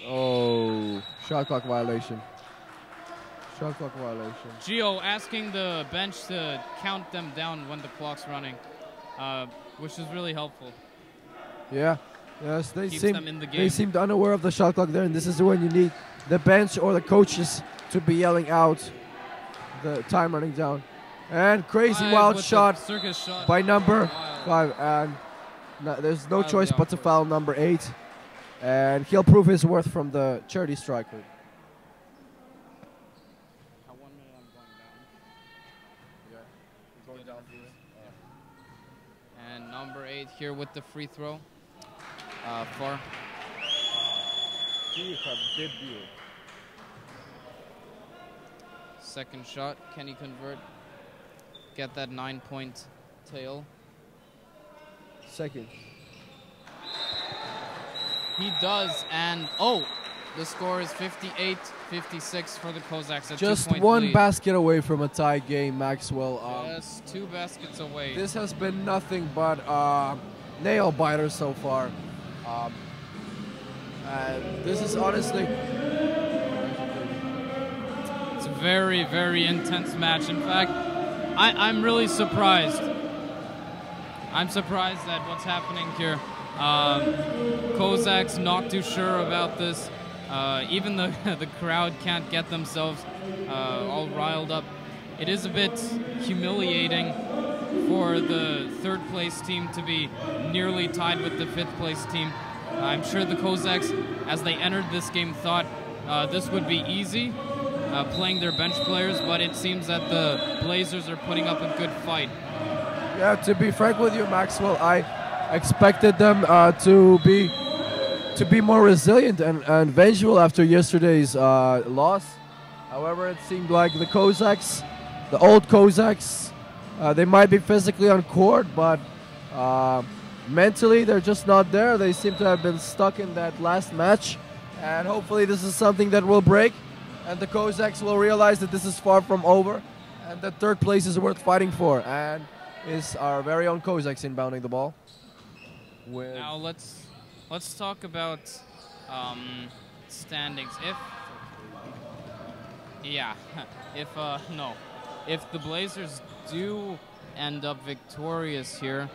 Oh, shot clock violation. Shot clock violation. Gio asking the bench to count them down when the clock's running, which is really helpful. Yeah. Yes, they Keeps seem them in the game. they seemed unaware of the shot clock there, and this is when you need the bench or the coaches to be yelling out the time running down. And crazy wild with the shot circus shot. by number Wild. 5, and there's no Wildly choice but to awkward. foul number 8, and he'll prove his worth from the charity striker. And number 8 here with the free throw. For second shot, can he convert? Get that 9-point tail. Second. He does, and the score is 58-56 for the Cossacks. Just 2-point one lead. basket away from a tie game, Maxwell. Yes, 2 baskets away. This has been nothing but nail biter so far. And this is honestly. It's a very, very intense match. In fact, I'm really surprised. I'm surprised at what's happening here. Cossacks not too sure about this. Even the crowd can't get themselves all riled up. It is a bit humiliating for the third place team to be nearly tied with the fifth place team. I'm sure the Cossacks, as they entered this game, thought this would be easy, playing their bench players, but it seems that the Blazers are putting up a good fight. Yeah, to be frank with you, Maxwell, I expected them to be more resilient and vengeful after yesterday's loss. However, it seemed like the Cossacks, the old Cossacks, they might be physically on court, but mentally they're just not there. They seem to have been stuck in that last match, and hopefully this is something that will break, and the Cossacks will realize that this is far from over, and that third place is worth fighting for. And is our very own Cossacks inbounding the ball. Now let's talk about standings. If the Blazers do end up victorious here,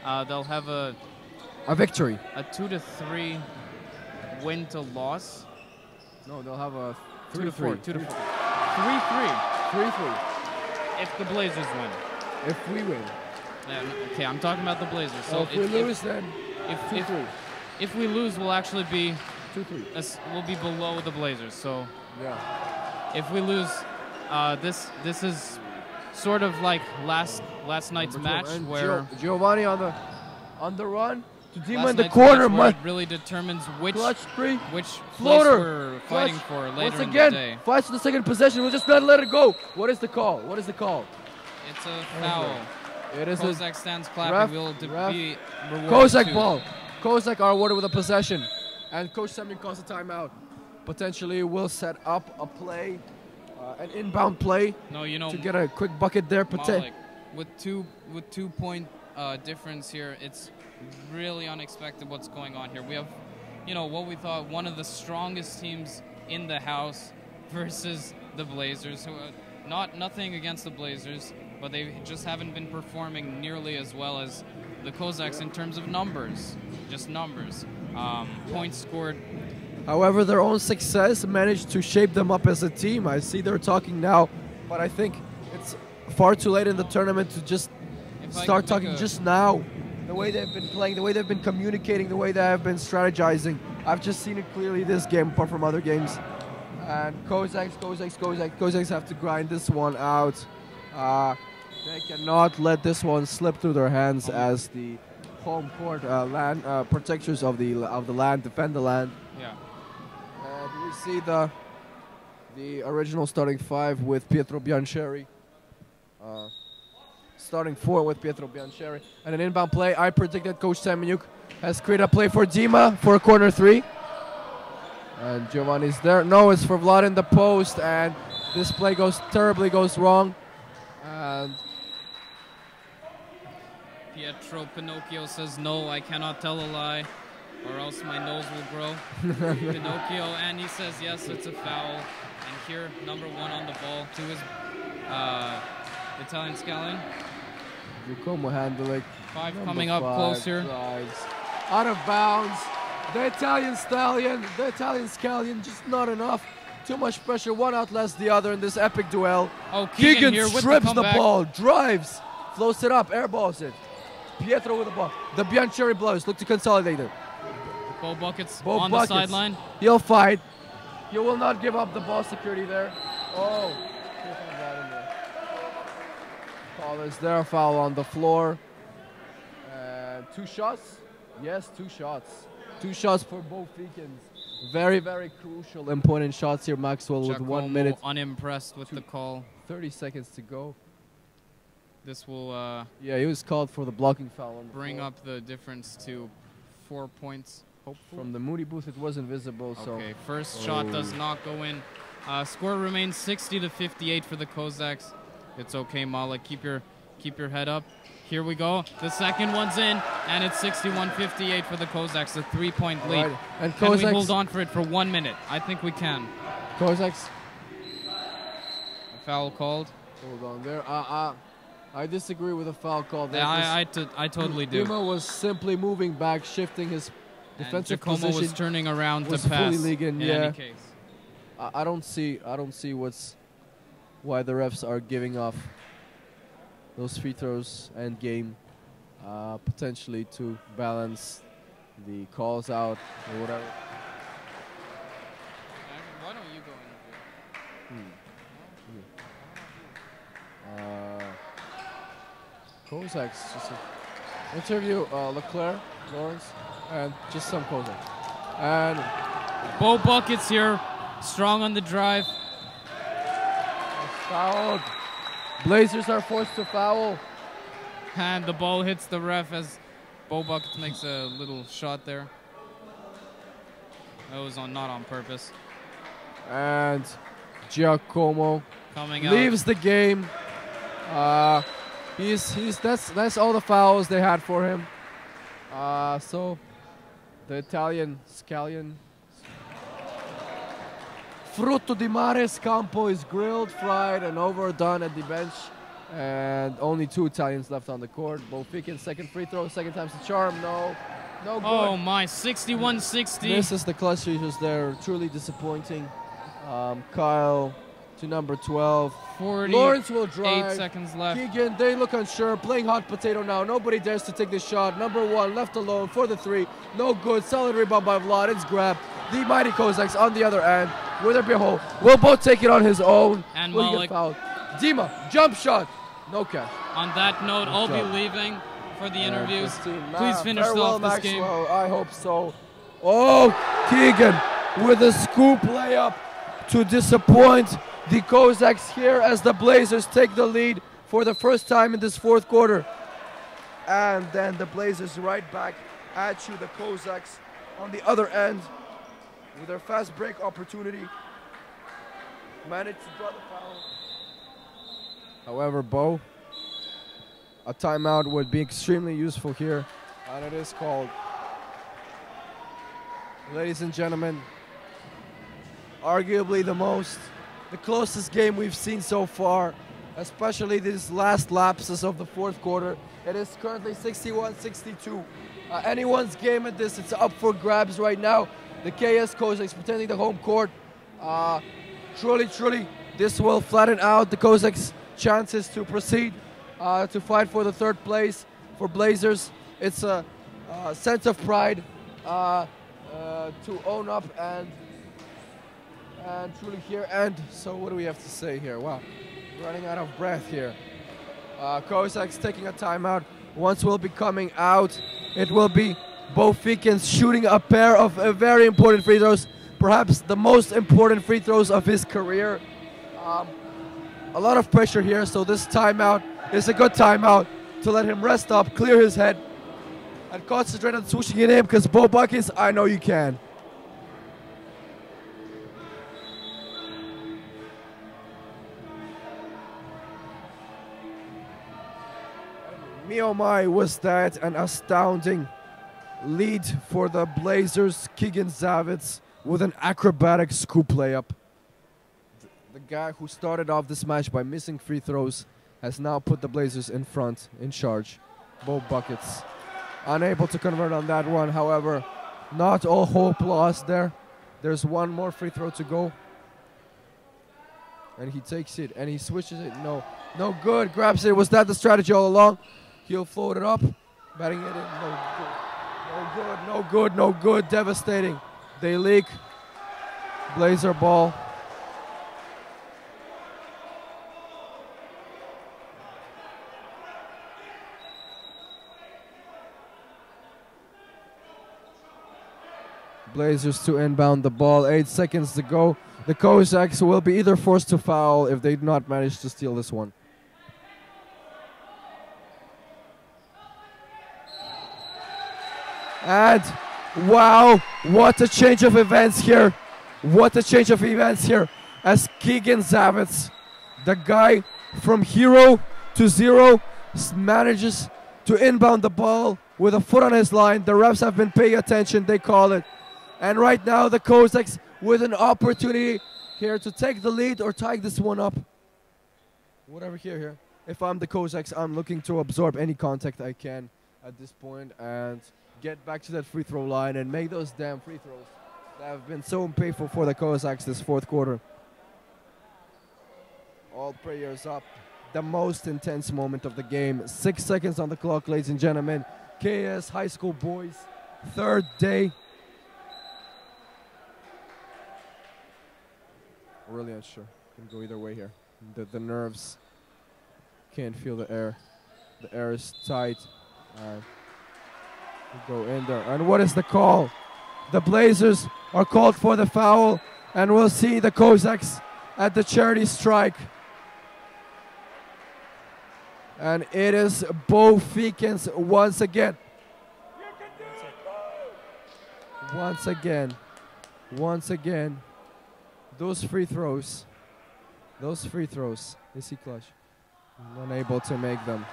they'll have a victory. A 2-3 win to loss. No, they'll have a 2-4. 3-3. 3-3. If the Blazers win. If we win. Okay, I'm talking about the Blazers. So if we lose, then if we lose, we'll actually be 2-3. We'll be below the Blazers. So yeah, if we lose, this is sort of like last night's match where Giovanni on the run to Dima in the night's corner. match where it really determines which floater place we're fighting for later in the day. Fights for the second possession. We'll just not let it go. What is the call? It's a foul. It is Cossack stands clapping. Will be rewarded. Cossack ball. Cossack are awarded with a possession, and Coach Semyon calls a timeout. Potentially will set up a play, an inbound play. No, to get a quick bucket there. Malik, with 2 point difference here, it's really unexpected what's going on here. We have, what we thought one of the strongest teams in the house versus the Blazers. Who, nothing against the Blazers, but they just haven't been performing nearly as well as the Cossacks in terms of numbers, just numbers. Points scored. However, their own success managed to shape them up as a team. I see they're talking now, but I think it's far too late in the tournament to just start talking just now. The way they've been playing, the way they've been communicating, the way they have been strategizing. I've just seen it clearly this game, apart from other games. And Cossacks have to grind this one out. They cannot let this one slip through their hands as the home court land protectors of the land, defend the land. Yeah. And we see the original starting five with Pietro Biancheri. Starting four with Pietro Biancheri. And an inbound play. I predicted Coach Semeniuk has created a play for Dima for a corner three. And Giovanni's there. No, it's for Vlad in the post. And this play goes wrong. And Pietro Pinocchio says, no, I cannot tell a lie, or else my nose will grow. Pinocchio, and he says, yes, it's a foul. And here, number one on the ball to his Italian Scallion. Giacomo handling. Five coming up close here. Out of bounds. The Italian Scallion, just not enough. Too much pressure, one outlast the other in this epic duel. Oh, Keegan here with strips the ball, drives, floats it up, airballs it. Pietro with the ball. The Biancheri blows, look to consolidate it. Bo Buckets on the sideline. He'll fight. He will not give up the ball security there. Oh. Call is there, foul on the floor. And 2 shots? Yes, 2 shots. 2 shots for both Feekins. Very, very crucial, important shots here, Maxwell, with Giacomo 1 minute. Unimpressed with the call. 30 seconds to go. This will yeah, he was called for the blocking foul. On the bring floor. up the difference to 4 points, hopefully. From the Moody booth, it wasn't visible. So okay, first shot does not go in. Score remains 60-58 for the Cossacks. It's okay, Malik. Keep your head up. Here we go. The second one's in, and it's 61-58 for the Cossacks. A 3-point lead. Right. And can we Cossacks hold on for it for 1 minute? I think we can. Cossacks. A foul called. Hold on there. I disagree with the foul call. There. I totally do. Dima was simply moving back, shifting his defensive Giacomo position. was turning around to was pass. fully legal, in yeah. any case. I don't see why the refs are giving off those free throws and game potentially to balance the calls out or whatever. Why don't you go in? Cossacks just interview Leclerc, Lawrence, and just some Cossacks. And Bo Buckets here, strong on the drive. Fouled. Blazers are forced to foul. And the ball hits the ref as Bo Buckets makes a little shot there. That was not on purpose. And Giacomo coming out. Leaves the game. That's all the fouls they had for him. So the Italian Scallion Frutto di Mare Scampo is grilled, fried, and overdone at the bench. And only 2 Italians left on the court. Bo Feekin, second free throw, second time's the charm. No good. Oh my, 61-60. This is the clutch issues. They're truly disappointing. Kyle to number 12. 48 Lawrence will drive. 8 seconds left. Keegan, they look unsure, playing hot potato now. Nobody dares to take the shot. Number 1 left alone for the 3. No good. Solid rebound by Vlad. It's grabbed. The mighty Cossacks on the other end. Will there be a hole? Will both take it on his own? And will he Malik. get fouled? Dima, jump shot. No catch. On that note, I'll be leaving for the interviews. Please finish off this game. I hope so. Oh, Keegan with a scoop layup to disappoint the Cossacks here as the Blazers take the lead for the first time in this 4th quarter. And then the Blazers right back at you, the Cossacks on the other end with their fast break opportunity. Managed to draw the foul. However, Bo, a timeout would be extremely useful here And it is called. Ladies and gentlemen, arguably the closest game we've seen so far, especially these last lapses of the fourth quarter. It is currently 61-62. Anyone's game at this, it's up for grabs right now. The KS Cossacks pretending the home court. Truly, this will flatten out the Cossacks' chances to proceed to fight for the third place. For Blazers, it's a sense of pride to own up and truly here. And so what do we have to say here? Wow, running out of breath here. Cossacks taking a timeout. Once we'll be coming out, it will be Bo Fikens shooting a pair of very important free throws, perhaps the most important free throws of his career. A lot of pressure here, so this timeout is a good timeout to let him rest up, clear his head, and concentrate on switching it in, because Bo Buckets, I know you can. Me oh my, was that an astounding lead for the Blazers. Keegan Zavitz with an acrobatic scoop layup. The guy who started off this match by missing free throws has now put the Blazers in front, in charge. Bo Buckets unable to convert on that one. However, not all hope lost there. There's one more free throw to go. And he takes it and he switches it. No good. Grabs it. Was that the strategy all along? He'll float it up. Batting it in. No good. Devastating. They leak. Blazer ball. Blazers to inbound the ball. 8 seconds to go. The Cossacks will be either forced to foul if they do not manage to steal this one. And wow, what a change of events here. What a change of events here as Keegan Zavitz, the guy from hero to zero, manages to inbound the ball with a foot on his line. The refs have been paying attention, they call it. And right now the Cossacks with an opportunity here to take the lead or tie this one up. Whatever here. If I'm the Cossacks, I'm looking to absorb any contact I can at this point and get back to that free throw line and make those damn free throws that have been so painful for the Cossacks this fourth quarter. All prayers up. The most intense moment of the game. 6 seconds on the clock, ladies and gentlemen. KS High School boys, third day. Really unsure. Can go either way here. The nerves. Can't feel the air. The air is tight. Go in there. And what is the call? The Blazers are called for the foul. And we'll see the Cossacks at the charity strike. And it is Bo Fikens once again. Once again. Those free throws. Is he clutch? Unable to make them.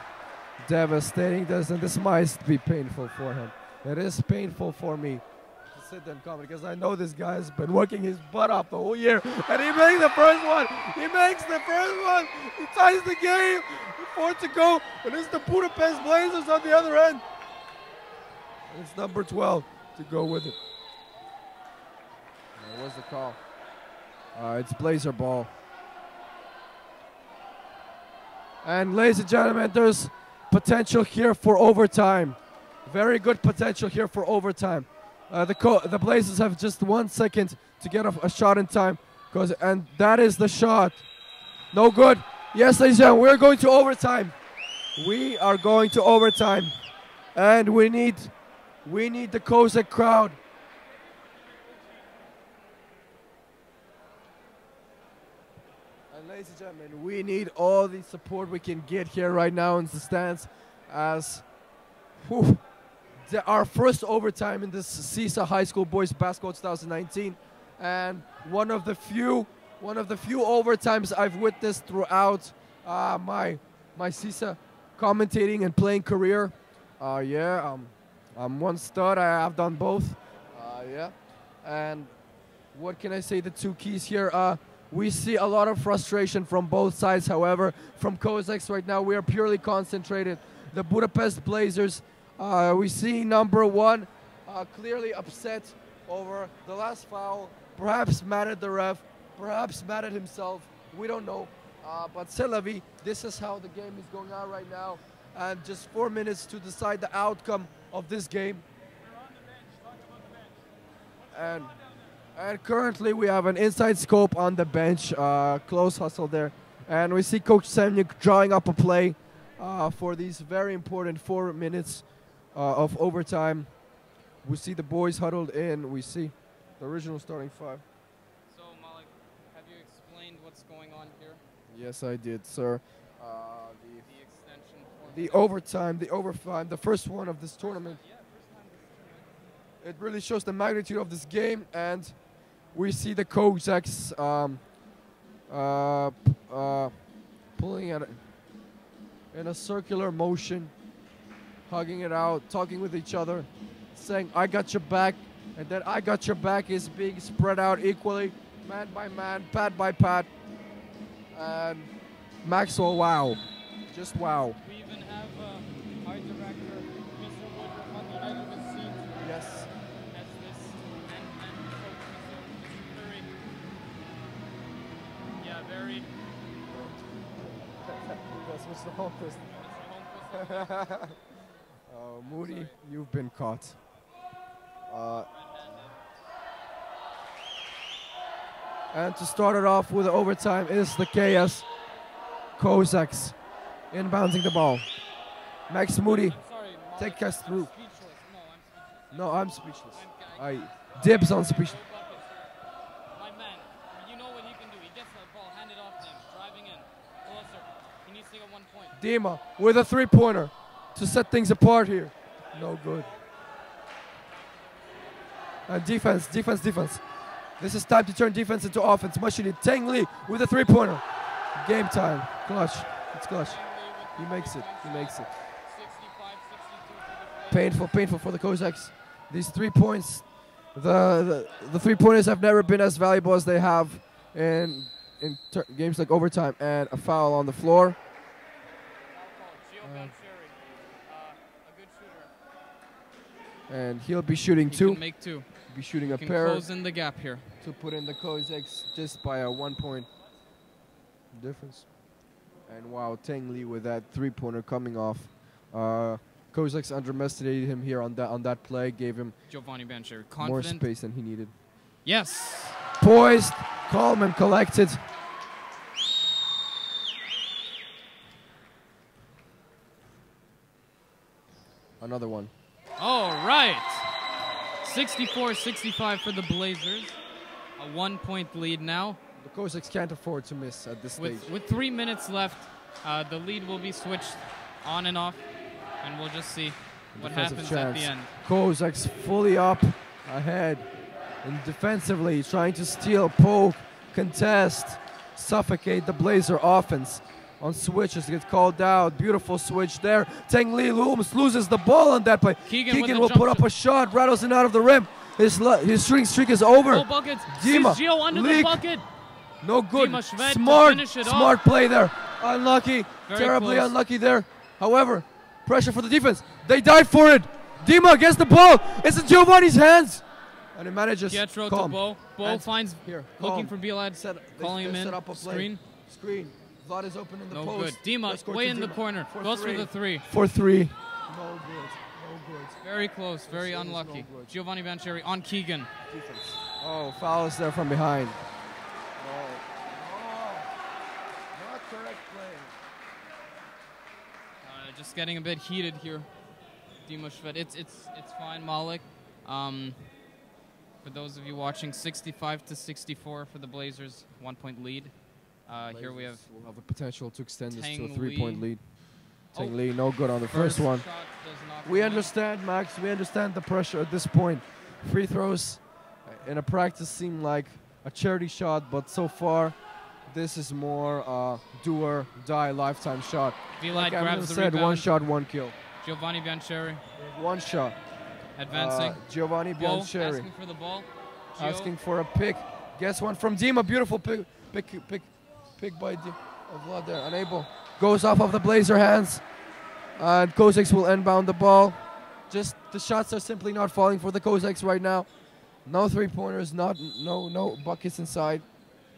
Devastating. This might be painful for him. It is painful for me to sit there and comment because I know this guy's been working his butt off the whole year. And he makes the first one. He ties the game. 4 to go. And it's the Budapest Blazers on the other end. And it's number 12 to go with it. What's the call? It's Blazer ball. And ladies and gentlemen, there's potential here for overtime. Very good potential here for overtime. The Blazers have just 1 second to get a shot in time. And that is the shot. No good. Yes, ladies and gentlemen, we're going to overtime. We are going to overtime. And we need the Cossack crowd. Ladies and gentlemen, we need all the support we can get here right now in the stands as our first overtime in this CISA High School Boys Basketball 2019, and one of the few overtimes I've witnessed throughout my CISA commentating and playing career. I'm one stud. I've done both. Yeah. And what can I say? The two keys here. We see a lot of frustration from both sides. However, from Cossacks right now, we are purely concentrated. The Budapest Blazers, we see number one clearly upset over the last foul. Perhaps mad at the ref. Perhaps mad at himself. We don't know. But c'est la vie. This is how the game is going on right now. And just 4 minutes to decide the outcome of this game. And currently we have an inside scope on the bench, close hustle there. And we see Coach Semyuk drawing up a play for these very important 4 minutes of overtime. We see the boys huddled in. We see the original starting five. So, Malik, have you explained what's going on here? Yes, I did, sir. The extension format. The overtime, the overtime, the first one of this tournament. It really shows the magnitude of this game, and we see the Cossacks pulling it in a circular motion, hugging it out, talking with each other, saying, I got your back, and then I got your back is being spread out equally, man by man, pad by pad. And Maxwell, wow. Just wow. We even have our director, Mr. Woodruff, on the edge of his seat. Yes. As this and very, yeah, very. That's Mr. Holmquist. Moody, Sorry. you've been caught. And to start it off with the overtime is the KS Cossacks inbounding the ball. Max Moody, I'm sorry, Malik, take us through. I'm speechless. No, I'm speechless. I dibs on speechless. My man, you know what he can do. He gets the ball handed off to him, driving in, closer. He needs to get 1 point. Dima with a three-pointer to set things apart here. No good. And defense. This is time to turn defense into offense. Much needed. Tang Lee with a three-pointer. Game time. Clutch. It's clutch. He makes it. 65, 62 Painful for the Cossacks. These 3 points, the 3-pointers have never been as valuable as they have in games like overtime. And a foul on the floor. a good shooter. And he'll be shooting He two. can make two. Be shooting a Can pair close in the gap here. to put in the Cossacks just by a 1 point difference. And wow, Tang Lee with that three-pointer coming off. Cossacks underestimated him here on that play, gave him Giovanni Bancheri, more confident. space than he needed. Yes. Poised, calm and collected. Another one. All right. 64-65 for the Blazers. A 1 point lead now. The Cossacks can't afford to miss at this stage. With 3 minutes left, the lead will be switched on and off, and we'll just see what Defensive happens at the chance. end. Cossacks fully up ahead and defensively trying to steal, poke, contest, suffocate the Blazer offense. On switches, gets called out. Beautiful switch there. Tang Lee almost loses the ball on that play. Keegan with the will jump put up a shot, rattles it out of the rim. His shooting streak is over. Oh, buckets. Dima, Gio under leak. the bucket. No good. Dima Shved to Smart, finish it smart off. play there. Unlucky, Very terribly close. unlucky there. However, pressure for the defense. They died for it. Dima gets the ball. It's in Giovanni's hands. And he manages. Pietro to calm. Bo. Bo And finds, here, looking calm. for Bilad, calling him They in. set up a play. Screen. Screen. Vlad is open in the No post. good. Dima Let's go way to in the Dima. corner. Goes for the three. For three. No good. No good. Very close. Very This is unlucky. no good. Giovanni Bancheri on Keegan. Defense. Oh, foul is there from behind. Not correct play. Just getting a bit heated here. Dima Shved. It's fine, Malik. For those of you watching, 65-64 for the Blazers. 1 point lead. Here we have We'll have the potential to extend this to a Tang 3-point Lee. lead. Tang Oh. Lee, no good on the first one. shot does not We go in. understand, Max. We understand the pressure at this point. Free throws in a practice seem like a charity shot, but so far, this is more do or die lifetime shot. Vilad Like grabs Eminem the said, rebound. one shot, one kill. Giovanni Bancheri. One shot. Advancing. Giovanni Bo Biancheri asking for the ball. Gio. asking for a pick. Gets one from Dima. Beautiful pick by Vlad there. Unable. Goes off of the Blazer hands. And Cossacks will inbound the ball. Just the shots are simply not falling for the Cossacks right now. No three-pointers, no buckets inside.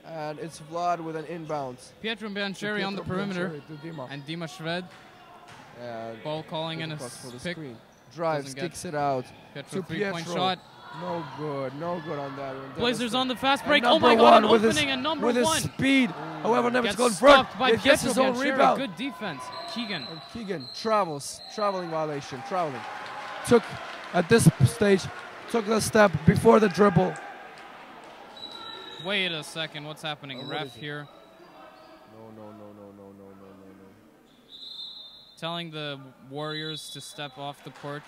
And it's Vlad with an inbound. Pietro Biancheri on the perimeter. To Dima. And Dima Shved. And Ball calling in a pass for the pick. screen. Drives, Doesn't get kicks it out. Pietro to three-point Pietro. shot. No good on that one. Blazers on the fast break. And Oh my number God, an one with opening his, and number with his one. speed. However, never Gets to go in front. stopped by It gets Pietro his own Biancheri. rebound. Good defense. Keegan. And Keegan traveling violation, traveling. Took, at this stage, took the step before the dribble. Wait a second. What's happening? What Ref is it? here. No. Telling the Warriors to step off the court.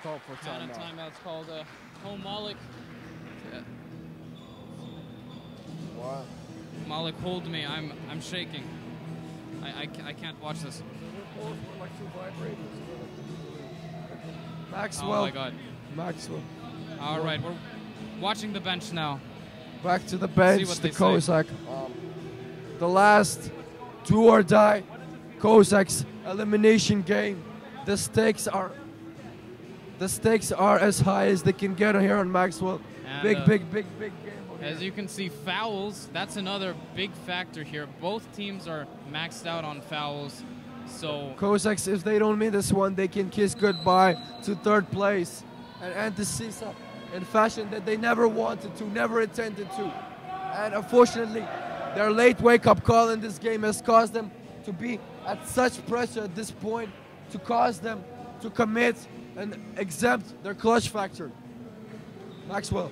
Call for Not a timeout. timeout's called. Malik. What? Malik, hold me. I'm shaking. I can't watch this. Maxwell. Oh my God. Maxwell. All right, we're watching the bench now. Back to the bench, what the they say. Cossack. The last do or die Cossacks elimination game. The stakes are as high as they can get here on Maxwell. And, Big game. As you can see, fouls, that's another big factor here. Both teams are maxed out on fouls. So Cossacks, if they don't win this one, they can kiss goodbye to third place and end the season in fashion that they never wanted to, never intended to. And unfortunately, their late wake-up call in this game has caused them to be at such pressure at this point, to cause them to commit and exempt their clutch factor. Maxwell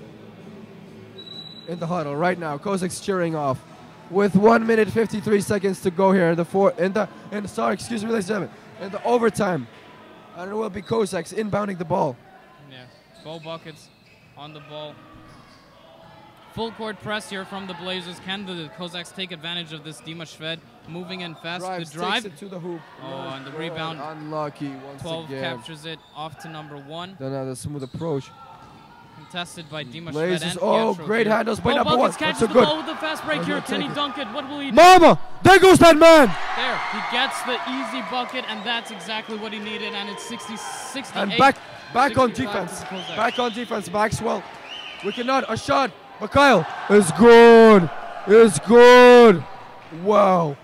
in the huddle right now. Cossacks cheering off with 1 minute 53 seconds to go here in the overtime. And it will be Cossacks inbounding the ball. yeah, Bo buckets on the ball. Full court press here from the Blazers. Can the Cossacks take advantage of this? Dima Shved moving in fast. Drives, The drive. takes it to the hoop. Oh, and the Good. rebound. Unlucky once 12 again. captures it off to number 1. Another smooth approach. Contested by Dima Shved Blazers. and Oh, Pietro great here. handles by Bo number 1. buckets catches That's the so good. ball with the fast break Oh, here. he'll Can he take it. dunk it? What will he do? Mama! There goes that man! There, he gets the easy bucket, and that's exactly what he needed. And it's 68. And back on 65 defense. to the Cossacks. Back on defense. Maxwell. We cannot. A shot. Mikhail is good. It's good. Wow.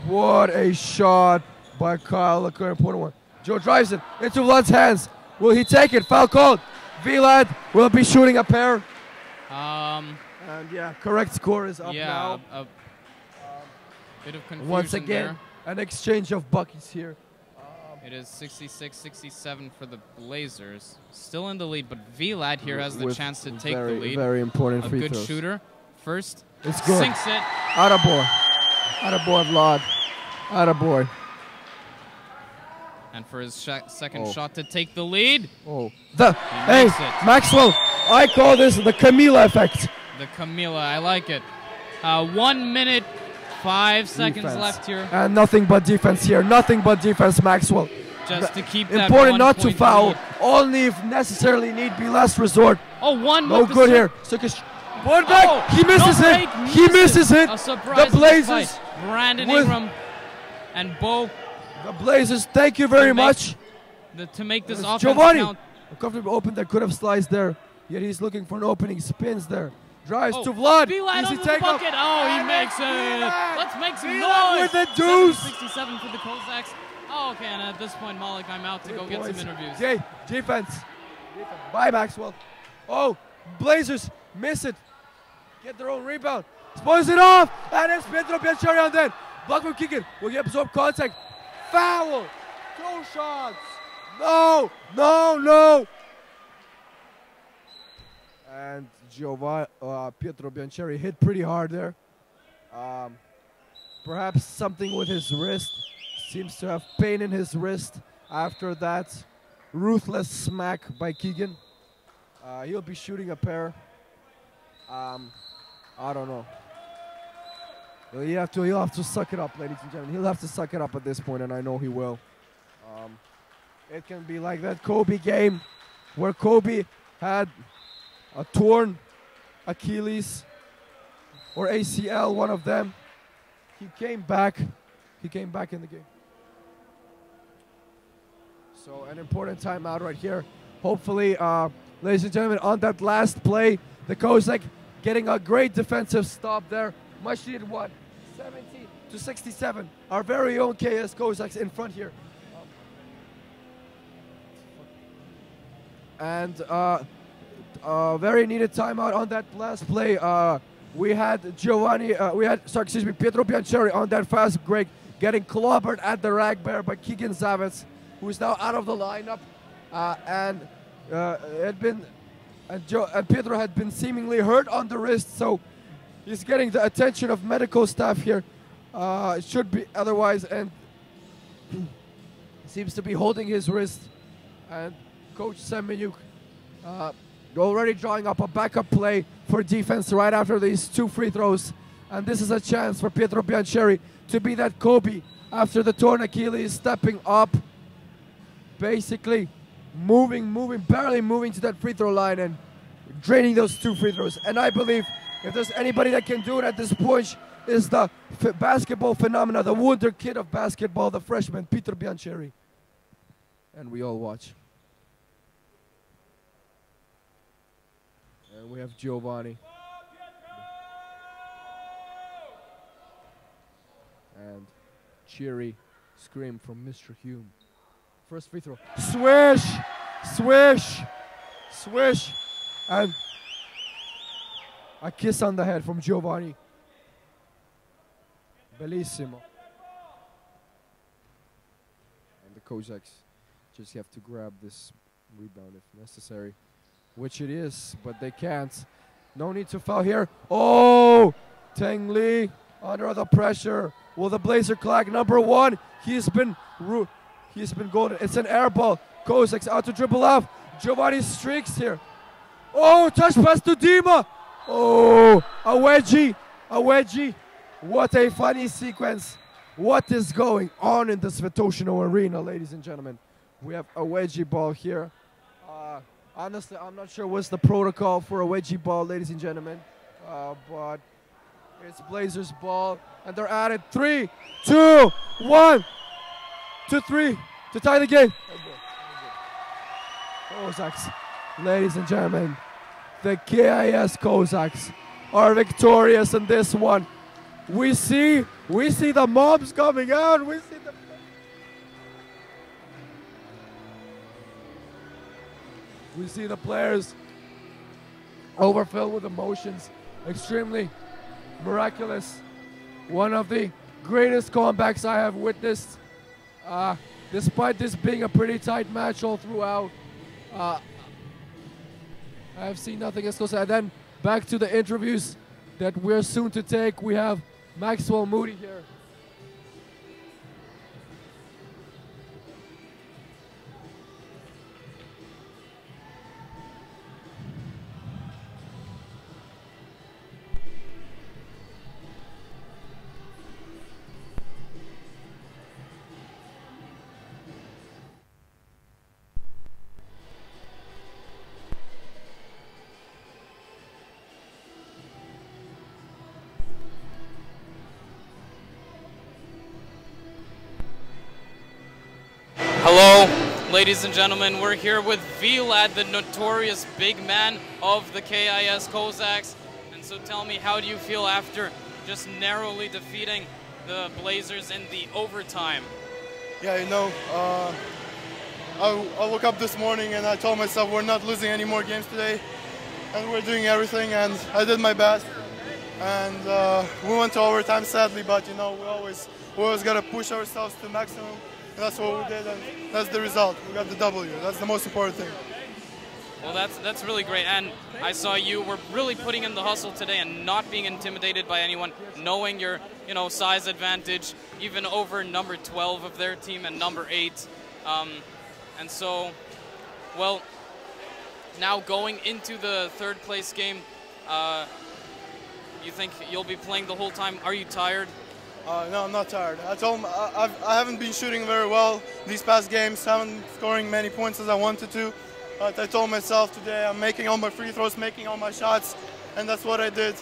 What a shot by Kyle. The current important one. Joe drives it into Vlad's hands. Will he take it? Foul called. Vlad will be shooting a pair. And yeah, correct score is up yeah, now. a bit of confusion Once again, there. an exchange of buckets here. It is 66-67 for the Blazers. Still in the lead, but Vlad here has the With chance to take very, the lead. Very important A free good throws. shooter. First, It's good. sinks it. Attaboy. Attaboy, Vlad. Attaboy. And for his second Oh. shot to take the lead, Oh. makes it. Maxwell, I call this the Camila effect. the Camila, I like it. 1 minute, 5 seconds Defense. left here. And nothing but defense here. Nothing but defense, Maxwell. Just to keep that Important not to 1-point foul. lead. Only if necessarily need be last resort. Oh, one No with the good sur- here. Sukic. One back. Oh, He misses no it. break, He misses it. A surprise The Blazers. fight. Brandon with- Ingram and Bo The Blazers. Thank you very To make much. to make this It's offense Giovanni. count. A comfortable open that could have sliced there. Yet he's looking for an opening. Spins there. Drives Oh, to Vlad. Vlad Easy under the take up. bucket. Oh, he And makes it's it. Vlad. Let's make some Vlad noise. with the deuce. 7-67 for the Cossacks. Oh, okay, and at this point, Malik, I'm out to go get some interviews. Jay, defense. Bye, Maxwell. Oh, Blazers miss it. Get their own rebound. Spoils it off. And it's Pietro Biancheri on that. Block from Keegan. Will he absorb contact? Foul. 2 shots. No. And Pietro Biancheri hit pretty hard there. Perhaps something with his wrist. Seems to have pain in his wrist after that ruthless smack by Keegan. He'll be shooting a pair. I don't know. He'll have to suck it up, ladies and gentlemen. He'll have to suck it up at this point, and I know he will. it can be like that Kobe game where Kobe had a torn Achilles or ACL, one of them. He came back in the game. So an important timeout right here. Hopefully, ladies and gentlemen, on that last play, the Kozak getting a great defensive stop there. Much needed one. 70-67. Our very own KS Kozaks in front here. And very needed timeout on that last play. We had Pietro Biancheri on that fast break, getting clobbered at the rack bear by Keegan Zavitz, who is now out of the lineup. And Pietro had been seemingly hurt on the wrist, so he's getting the attention of medical staff here. It should be otherwise, and seems to be holding his wrist. And Coach Semeniuk already drawing up a backup play for defense right after these 2 free throws. And this is a chance for Pietro Biancheri to be that Kobe after the torn Achilles, stepping up, basically barely moving to that free throw line and draining those 2 free throws. And I believe if there's anybody that can do it at this point, is the basketball phenomena, the wonder kid of basketball, the freshman, Pietro Biancheri. And we all watch. And we have Giovanni. And cheery scream from Mr. Hume. First free throw. Swish! Swish! Swish! And a kiss on the head from Giovanni. Bellissimo. And the Kozaks just have to grab this rebound if necessary, which it is, but they can't. No need to foul here. Oh! Teng Lee under the pressure. Will the Blazer clock number 1? He's been golden. It's an air ball. Kozaks out to dribble off. Giovanni streaks here. Oh, touch pass to Dima. Oh, a wedgie. A wedgie. What a funny sequence. What is going on in the Svetoshino Arena, ladies and gentlemen? We have a wedgie ball here. Honestly, I'm not sure what's the protocol for a wedgie ball, ladies and gentlemen. But it's Blazers ball. And they're at it. 3, 2, 1, 2, 3 to tie the game. Kozaks, ladies and gentlemen, the KIS Kozaks are victorious in this one. We see the mobs coming out. We see the players overfilled with emotions. Extremely miraculous. One of the greatest comebacks I have witnessed. Despite this being a pretty tight match all throughout, I have seen nothing as close. And then back to the interviews that we're soon to take. We have Maxwell Moody here. Hello, ladies and gentlemen. We're here with Vlad, the notorious big man of the KIS Kozaks. And so tell me, how do you feel after just narrowly defeating the Blazers in the overtime? Yeah, you know, I woke up this morning and I told myself we're not losing any more games today. And we're doing everything, and I did my best. And we went to overtime, sadly, but you know, we always got to push ourselves to maximum. That's what we did, and that's the result. We got the W. That's the most important thing. Well, that's really great. And I saw you were really putting in the hustle today and not being intimidated by anyone, knowing your size advantage, even over number 12 of their team and number 8. And so, well, now going into the third place game, you think you'll be playing the whole time? Are you tired? No, I'm not tired. I told him I haven't been shooting very well these past games, haven't scoring many points as I wanted to. But I told myself today I'm making all my free throws, making all my shots, and that's what I did.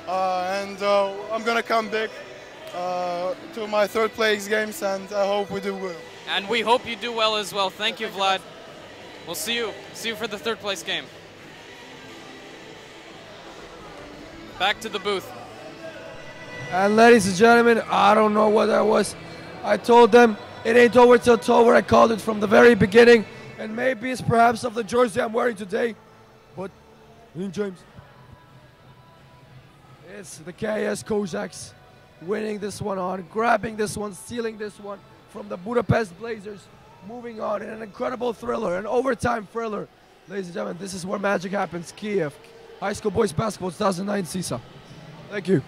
I'm gonna come big to my third place games, and I hope we do well. And we hope you do well as well. Thank you, Vlad. We'll see you. See you for the third place game. Back to the booth. And ladies and gentlemen, I don't know what that was. I told them it ain't over till it's over. I called it from the very beginning. And maybe it's perhaps of the jersey I'm wearing today. But, James, it's the KS Kozaks winning this one on, grabbing this one, stealing this one from the Budapest Blazers. Moving on in an incredible thriller, an overtime thriller. Ladies and gentlemen, this is where magic happens. Kiev, High School Boys Basketball 2009 CISA. Thank you.